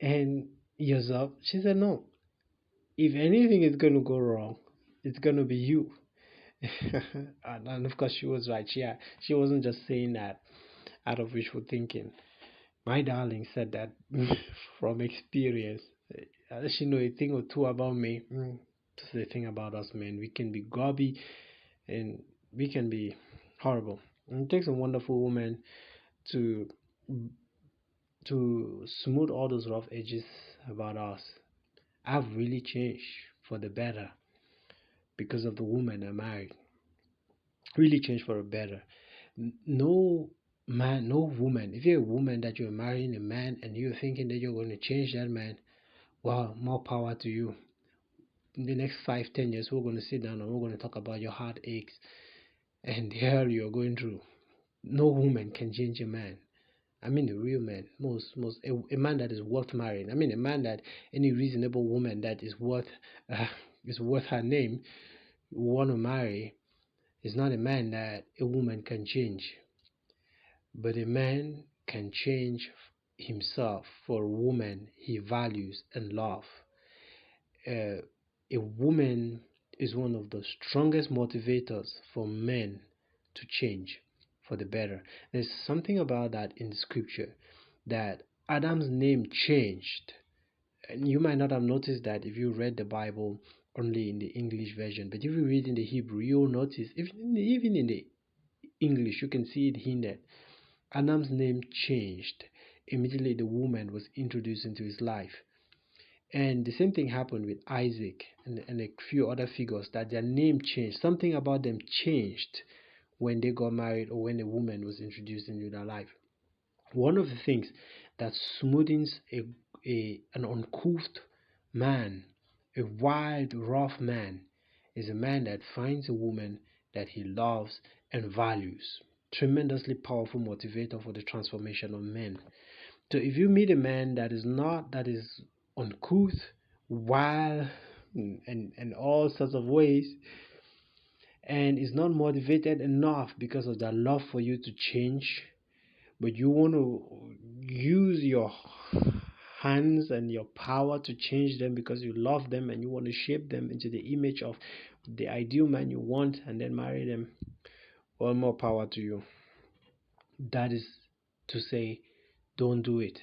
and yourself. She said, no. If anything is going to go wrong, it's going to be you. And of course, she was right. She wasn't just saying that out of wishful thinking. My darling said that from experience. She know a thing or two about me. Just a thing about us, man. We can be gobby and we can be horrible. And it takes a wonderful woman to smooth all those rough edges about us. I've really changed for the better because of the woman I married. Really changed for the better. No man, no woman. If you're a woman that you're marrying a man and you're thinking that you're going to change that man, well, more power to you. In the next 5, 10 years, we're going to sit down and we're going to talk about your heartaches and the hell you're going through. No woman can change a man. I mean, a real man, a man that is worth marrying. I mean, a man that any reasonable woman that uh, is worth her name want to marry is not a man that a woman can change, but a man can change himself for a woman he values and love. Uh, a woman is one of the strongest motivators for men to change for the better. There's something about that in the scripture that Adam's name changed. And you might not have noticed that if you read the Bible only in the English version, but if you read in the Hebrew, you'll notice, even in the English, you can see it hinted. Adam's name changed immediately the woman was introduced into his life. And the same thing happened with Isaac and a few other figures that their name changed. Something about them changed when they got married or when a woman was introduced into their life. One of the things that smoothens an uncouth man, a wild, rough man, is a man that finds a woman that he loves and values. Tremendously powerful motivator for the transformation of men. So if you meet a man that is uncouth, wild, and all sorts of ways, and is not motivated enough because of their love for you to change, but you want to use your hands and your power to change them because you love them and you want to shape them into the image of the ideal man you want and then marry them, all more power to you. That is to say, don't do it.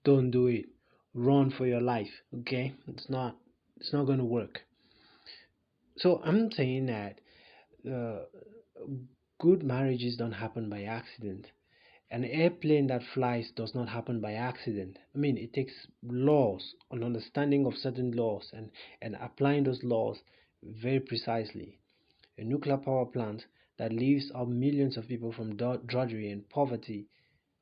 Don't do it. Run for your life. Okay? It's not going to work. So I'm saying that uh, good marriages don't happen by accident. An airplane that flies does not happen by accident. I mean, it takes laws, an understanding of certain laws, and applying those laws very precisely. A nuclear power plant that leaves out millions of people from drudgery and poverty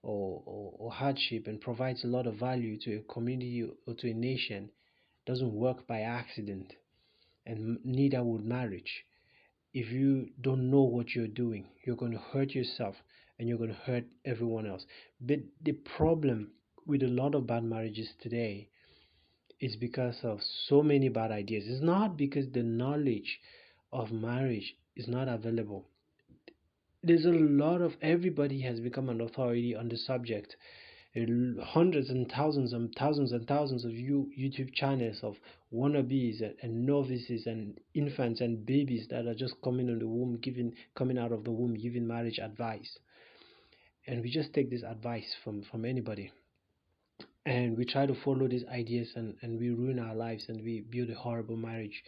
or hardship and provides a lot of value to a community or to a nation doesn't work by accident, and neither would marriage. If you don't know what you're doing, you're going to hurt yourself and you're going to hurt everyone else. But the problem with a lot of bad marriages today is because of so many bad ideas. It's not because the knowledge of marriage is not available. There's a lot of everybody has become an authority on the subject. Hundreds and thousands of YouTube channels of wannabes and novices and infants and babies that are just coming out of the womb giving marriage advice, and we just take this advice from anybody, and we try to follow these ideas, and we ruin our lives and we build a horrible marriage.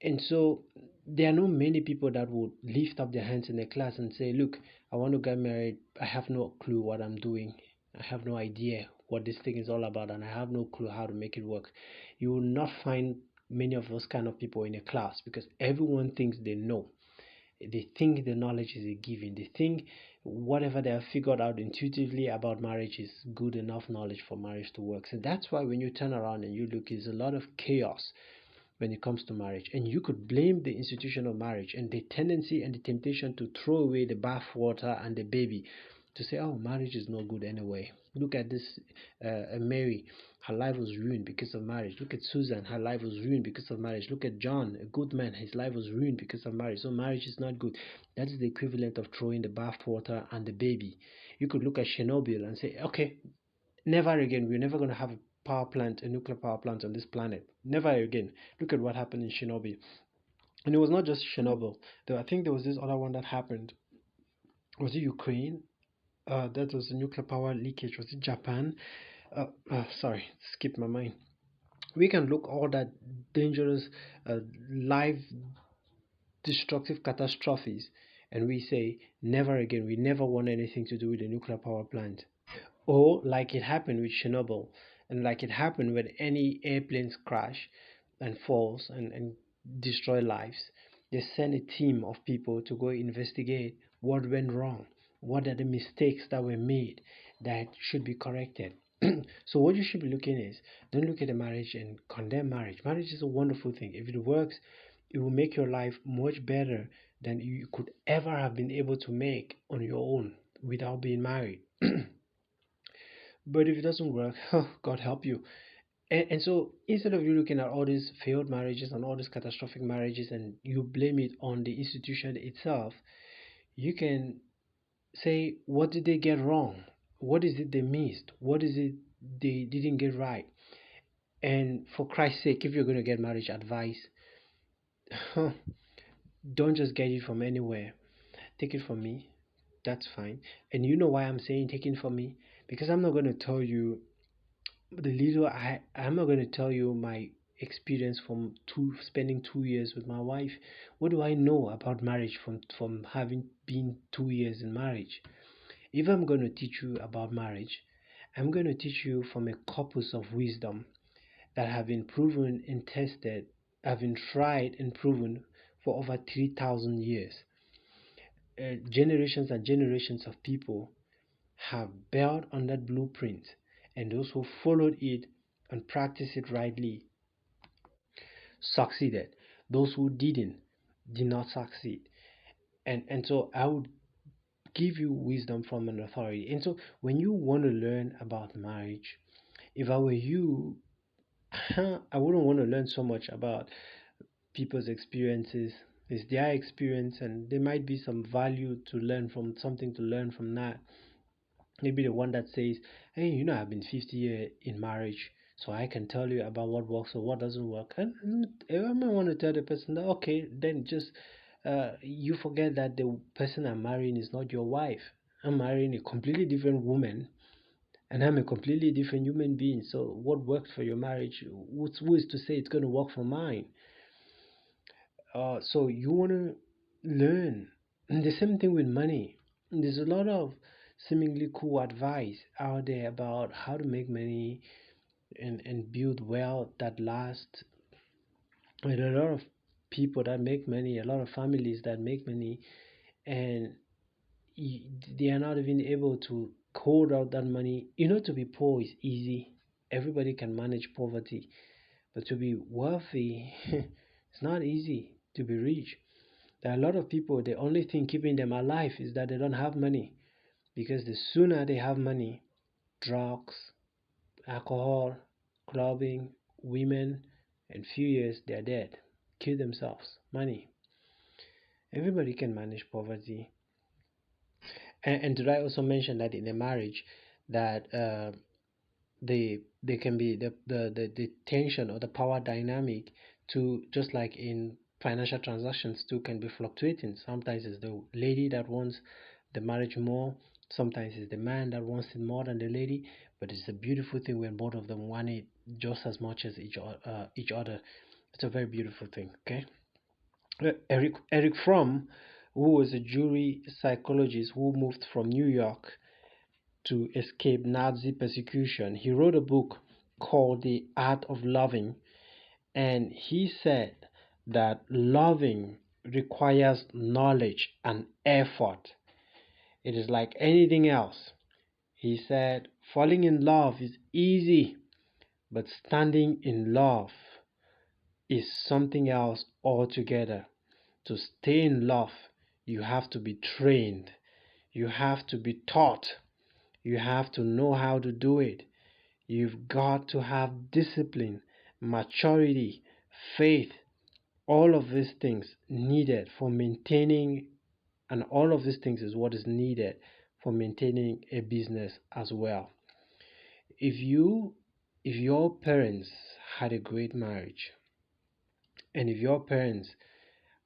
And so there are not many people that would lift up their hands in the class and say, look, I want to get married. I have no clue what I'm doing. I have no idea what this thing is all about, and I have no clue how to make it work. You will not find many of those kind of people in a class because everyone thinks they know. They think the knowledge is a given. They think whatever they have figured out intuitively about marriage is good enough knowledge for marriage to work. So that's why when you turn around and you look, there's a lot of chaos when it comes to marriage. And you could blame the institution of marriage and the tendency and the temptation to throw away the bathwater and the baby, to say, oh, marriage is no good anyway. Look at this Mary, her life was ruined because of marriage. Look at Susan, her life was ruined because of marriage. Look at John, a good man, his life was ruined because of marriage. So marriage is not good. That is the equivalent of throwing the bathwater and the baby. You could look at Chernobyl and say, okay, never again. We're never going to have a power plant, a nuclear power plant on this planet. Never again. Look at what happened in Chernobyl. And it was not just Chernobyl. I think there was this other one that happened. Was it Ukraine? That was a nuclear power leakage. Was it Japan? Sorry, skip my mind. We can look all that dangerous, life destructive catastrophes, and we say never again. We never want anything to do with a nuclear power plant. Or like it happened with Chernobyl, and like it happened when any airplanes crash and falls and destroy lives, they send a team of people to go investigate What went wrong? What are the mistakes that were made that should be corrected? So what you should be looking is, don't look at a marriage and condemn marriage. Marriage is a wonderful thing. If it works, it will make your life much better than you could ever have been able to make on your own without being married. But if it doesn't work, God help you. And so instead of you looking at all these failed marriages and all these catastrophic marriages and you blame it on the institution itself, you can say, what did they get wrong? What is it they missed? What is it they didn't get right? And for Christ's sake, if you're going to get marriage advice, don't just get it from anywhere. Take it from me. That's fine. And you know why I'm saying take it from me? Because I'm not going to tell you the little I'm not going to tell you my experience from spending 2 years with my wife. What do I know about marriage from having been 2 years in marriage? If I'm going to teach you about marriage, I'm going to teach you from a corpus of wisdom that have been proven and tested, have been tried and proven for over 3,000 years. Generations and generations of people have built on that blueprint, and those who followed it and practiced it rightly succeeded. Those who did not succeed. And so I would give you wisdom from an authority. And so when you want to learn about marriage, if I were you, I wouldn't want to learn so much about people's experiences. It's their experience, and there might be some value to learn from, something to learn from that. Maybe the one that says, hey, I've been 50 years in marriage, so I can tell you about what works or what doesn't work. And I might want to tell the person that, okay, then just you forget that the person I'm marrying is not your wife. I'm marrying a completely different woman, and I'm a completely different human being. So what worked for your marriage, who is to say it's going to work for mine? So you want to learn. And the same thing with money. There's a lot of seemingly cool advice out there about how to make money and build wealth that lasts. And a lot of people that make money, a lot of families that make money, and they are not even able to hold out that money. To be poor is easy. Everybody can manage poverty. But to be wealthy, it's not easy to be rich. There are a lot of people, the only thing keeping them alive is that they don't have money. Because the sooner they have money, drugs, alcohol, clubbing, women, in few years they are dead. Kill themselves. Money. Everybody can manage poverty. And did I also mention that in a marriage that they can be the tension or the power dynamic to, just like in financial transactions too, can be fluctuating. Sometimes it's the lady that wants the marriage more, sometimes it's the man that wants it more than the lady, but it's a beautiful thing when both of them want it just as much as each other. It's a very beautiful thing. Okay. Eric Fromm, who was a jury psychologist who moved from New York to escape Nazi persecution, he wrote a book called The Art of Loving, and he said that loving requires knowledge and effort. It is like anything else. He said, falling in love is easy, but standing in love is something else altogether. To stay in love, you have to be trained, you have to be taught, you have to know how to do it. You've got to have discipline, maturity, faith, all of these things needed for maintaining, and all of these things is what is needed for maintaining a business as well. If if your parents had a great marriage, and if your parents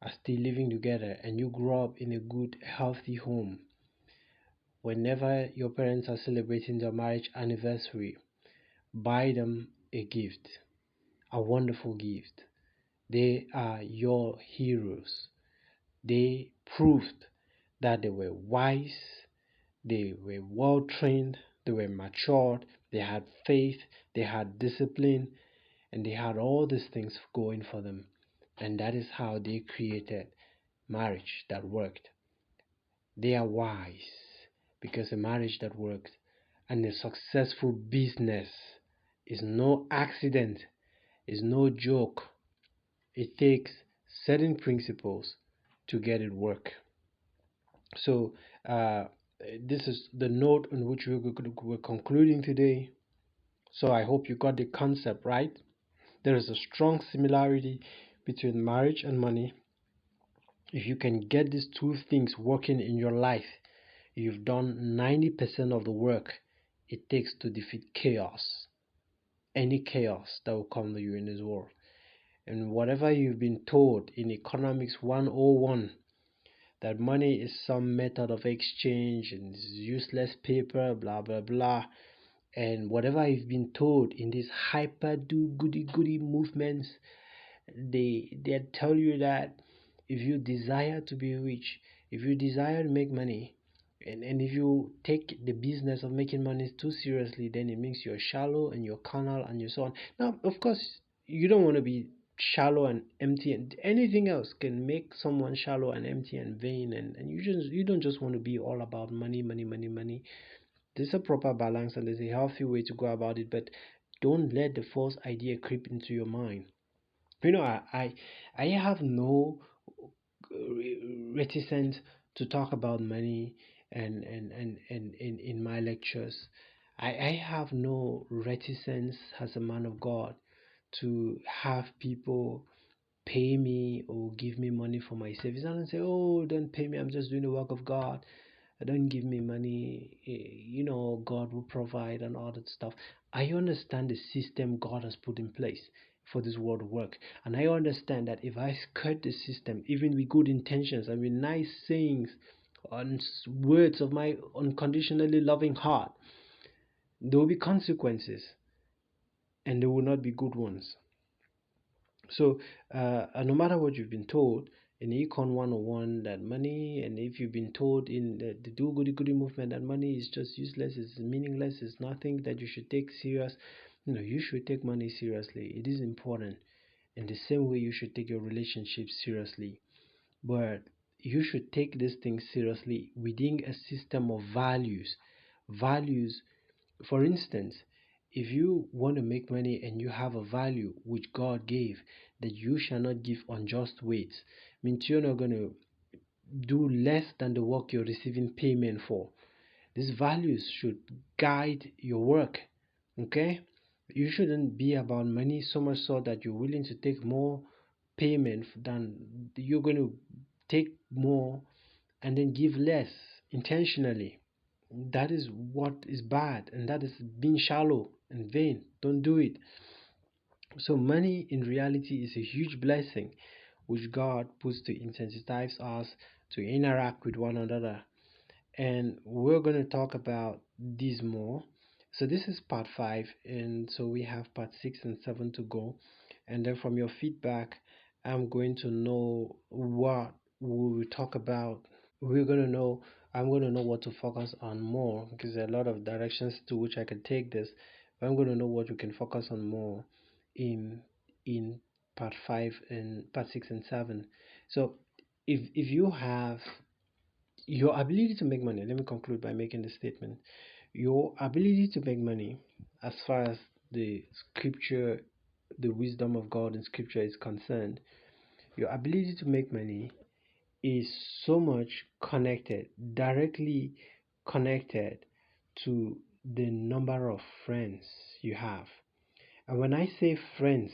are still living together and you grew up in a good healthy home, whenever your parents are celebrating their marriage anniversary, buy them a gift, a wonderful gift. They are your heroes. They proved that they were wise, they were well trained, they were matured, they had faith, they had discipline, and they had all these things going for them. And that is how they created marriage that worked. They are wise because a marriage that works and a successful business is no accident, is no joke. It takes certain principles to get it work. So, this is the note on which we're concluding today. So, I hope you got the concept right. There is a strong similarity between marriage and money. If you can get these two things working in your life, you've done 90% of the work it takes to defeat chaos, any chaos that will come to you in this world. And whatever you've been told in Economics 101, that money is some method of exchange and is useless paper, blah blah blah, and whatever you've been told in these hyper do goody goody movements, they tell you that if you desire to be rich, if you desire to make money, and if you take the business of making money too seriously, then it means you're shallow and you're carnal and you're so on. Now, of course, you don't want to be shallow and empty, and anything else can make someone shallow and empty and vain, and you don't just want to be all about money, money, money, money. There's a proper balance and there's a healthy way to go about it, but don't let the false idea creep into your mind. I have no reticence to talk about money and in my lectures. I have no reticence as a man of God to have people pay me or give me money for my service. I don't say, oh, don't pay me, I'm just doing the work of God. Don't give me money, God will provide and all that stuff. I understand the system God has put in place for this world to work, and I understand that if I skirt the system, even with good intentions and with nice sayings and words of my unconditionally loving heart, there will be consequences, and they will not be good ones. So, no matter what you've been told in Econ 101 that money, and if you've been told in the do goody goody movement that money is just useless, it's meaningless, it's nothing that you should take serious, you should take money seriously. It is important. In the same way, you should take your relationship seriously. But you should take this thing seriously within a system of values. Values, for instance, if you want to make money and you have a value which God gave, that you shall not give unjust weights, means you're not going to do less than the work you're receiving payment for. These values should guide your work. Okay? You shouldn't be about money so much so that you're willing to take more payment than you're going to take more and then give less intentionally. That is what is bad, and that is being shallow and vain. Don't do it. So money in reality is a huge blessing which God puts to incentivize us to interact with one another. And we're going to talk about these more. So this is part 5, and so we have part 6 and 7 to go. And then from your feedback, I'm going to know what we will talk about. We're going to know I'm going to know what to focus on more, because there are a lot of directions to which I can take this, but I'm going to know what we can focus on more in in part 5 and part 6 and 7. So if you have your ability to make money, let me conclude by making the statement. Your ability to make money, as far as the scripture, the wisdom of God in scripture is concerned, your ability to make money is so much connected, directly connected to the number of friends you have. And when I say friends,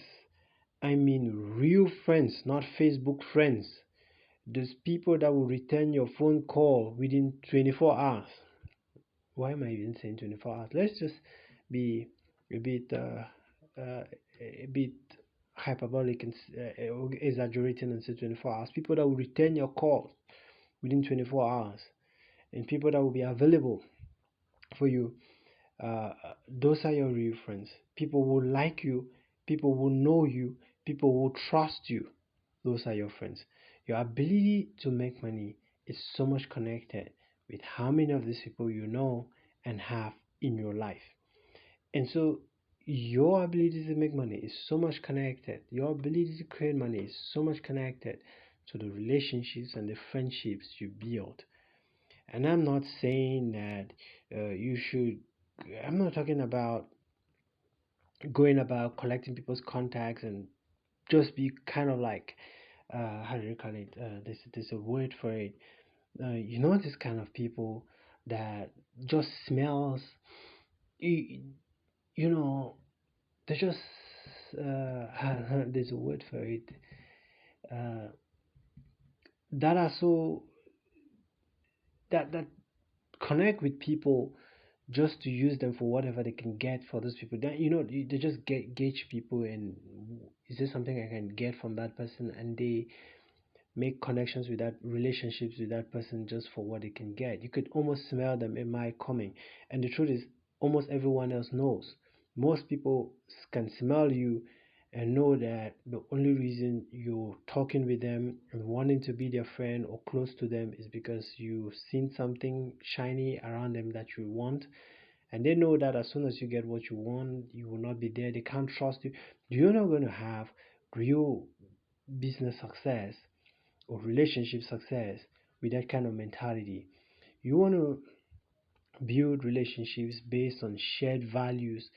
I mean real friends, not Facebook friends. Those people that will return your phone call within 24 hours. Why am I even saying 24 hours? Let's just be a bit a bit hyperbolic and exaggerating and say 24 hours. People that will return your call within 24 hours, and people that will be available for you. Those are your real friends. People will like you, people will know you, people will trust you. Those are your friends. Your ability to make money is so much connected with how many of these people you know and have in your life. And so your ability to make money is so much connected. Your ability to create money is so much connected to the relationships and the friendships you build. And I'm not saying that you should, I'm not talking about going about collecting people's contacts and just be kind of like, how do you call it? There's a word for it. This kind of people that just smells, you, you know, they just, there's a word for it, uh, that are so, that connect with people just to use them for whatever they can get for those people. Then they just gauge people, and is there something I can get from that person, and they make connections with that relationships with that person just for what they can get. You could almost smell them in my coming. And the truth is, almost everyone else knows. Most people can smell you and know that the only reason you're talking with them and wanting to be their friend or close to them is because you've seen something shiny around them that you want. And they know that as soon as you get what you want, you will not be there. They can't trust you. You're not going to have real business success or relationship success with that kind of mentality. You want to build relationships based on shared values,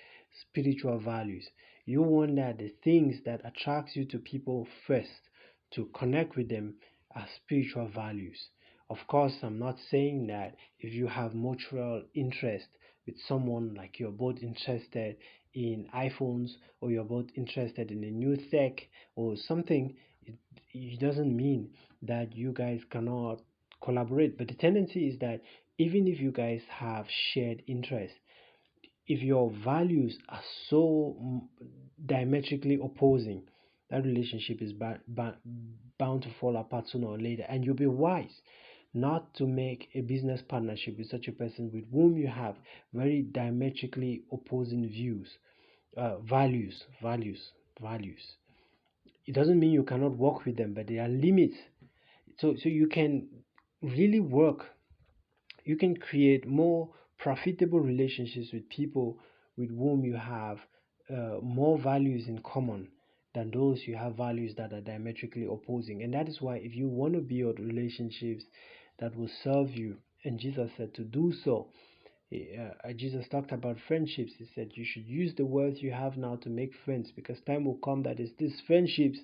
spiritual values. You want that the things that attracts you to people first to connect with them are spiritual values. Of course, I'm not saying that if you have mutual interest with someone, like you're both interested in iPhones or you're both interested in a new tech or something, it doesn't mean that you guys cannot collaborate. But the tendency is that even if you guys have shared interests, if your values are so diametrically opposing, that relationship is bound to fall apart sooner or later. And you'll be wise not to make a business partnership with such a person with whom you have very diametrically opposing views, values. It doesn't mean you cannot work with them, but there are limits. So you can really work, you can create more profitable relationships with people with whom you have more values in common than those you have values that are diametrically opposing. And that is why, if you want to build relationships that will serve you, and Jesus said to do so, Jesus talked about friendships. He said you should use the words you have now to make friends, because time will come that is these friendships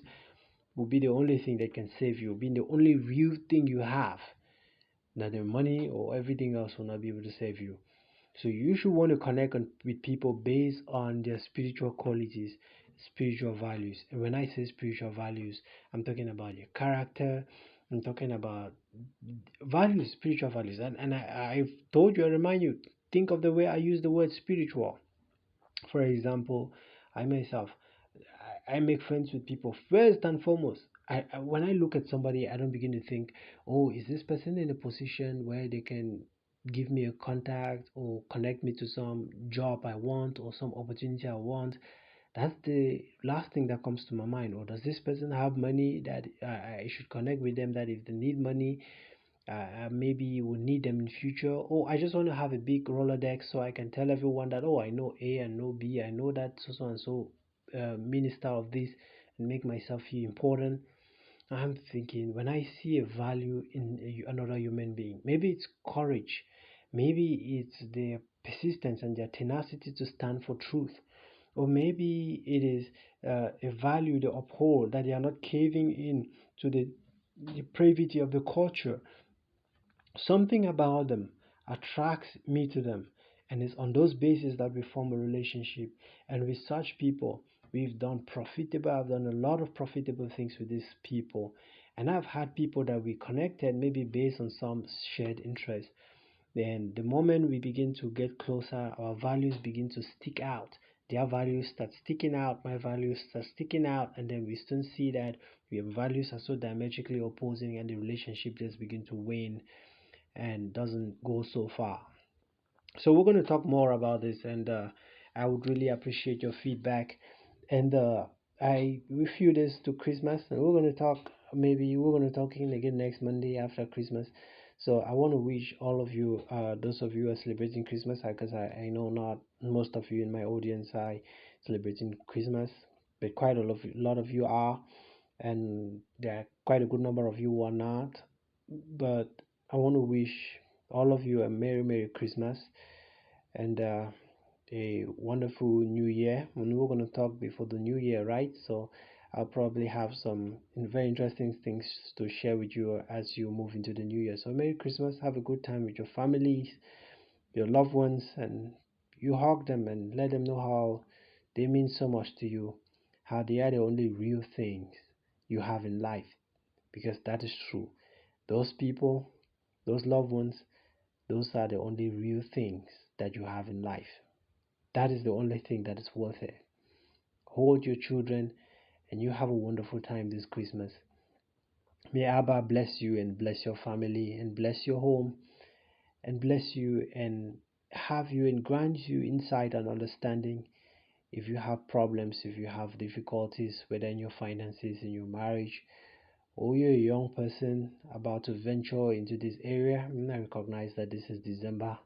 will be the only thing that can save you, be the only real thing you have. Now, the money or everything else will not be able to save you. So you should want to connect with people based on their spiritual qualities, spiritual values. And when I say spiritual values, I'm talking about your character. I'm talking about values, spiritual values. I've told you, I remind you, think of the way I use the word spiritual. For example, I myself, I make friends with people first and foremost. When I look at somebody, I don't begin to think, oh, is this person in a position where they can give me a contact or connect me to some job I want or some opportunity I want. That's the last thing that comes to my mind. Or does this person have money that I should connect with them, that if they need money, maybe you will need them in future. Oh, I just want to have a big Rolodex so I can tell everyone that, oh, I know A and know B, I know that so and so minister of this, and make myself feel important. I'm thinking, when I see a value in another human being, maybe it's courage, maybe it's their persistence and their tenacity to stand for truth, or maybe it is a value they uphold, that they are not caving in to the depravity of the culture. Something about them attracts me to them, and it's on those bases that we form a relationship. And with such people, I've done a lot of profitable things with these people. And I've had people that we connected maybe based on some shared interest. Then the moment we begin to get closer, our values begin to stick out. Their values start sticking out, my values start sticking out, and then we soon see that our values are so diametrically opposing, and the relationship just begin to wane and doesn't go so far. So we're going to talk more about this, and I would really appreciate your feedback. And I with you this to Christmas, and we're going to talk. Maybe we're going to talk in again next Monday after Christmas. So I want to wish all of you, those of you who are celebrating Christmas, because I know not most of you in my audience are celebrating Christmas, but quite lot of you are, and there are quite a good number of you who are not. But I want to wish all of you a Merry Christmas and a wonderful New Year. And we're going to talk before the New Year, right? So I'll probably have some very interesting things to share with you as you move into the New Year. So Merry Christmas. Have a good time with your families, your loved ones, and you hug them and let them know how they mean so much to you, how they are the only real things you have in life, because that is true. Those people, those loved ones, those are the only real things that you have in life. That is the only thing that is worth it. Hold your children and you have a wonderful time this Christmas. May Abba bless you and bless your family and bless your home and bless you and have you and grant you insight and understanding. If you have problems, if you have difficulties, whether in your finances, in your marriage, or you're a young person about to venture into this area, I recognize that this is December.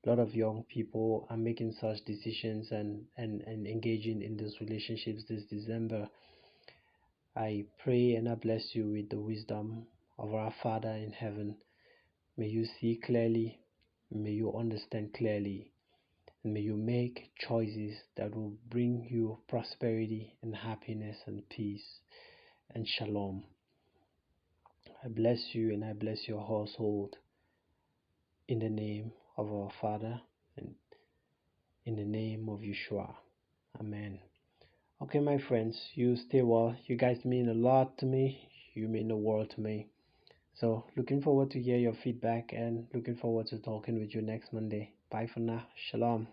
A lot of young people are making such decisions and engaging in these relationships this December. I pray and I bless you with the wisdom of our Father in heaven. May you see clearly, may you understand clearly, and may you make choices that will bring you prosperity and happiness and peace and shalom. I bless you and I bless your household in the name of our Father and in the name of Yeshua. Amen. Okay, my friends, you stay well. You guys mean a lot to me. You mean the world to me. So, looking forward to hear your feedback and looking forward to talking with you next Monday. Bye for now. Shalom.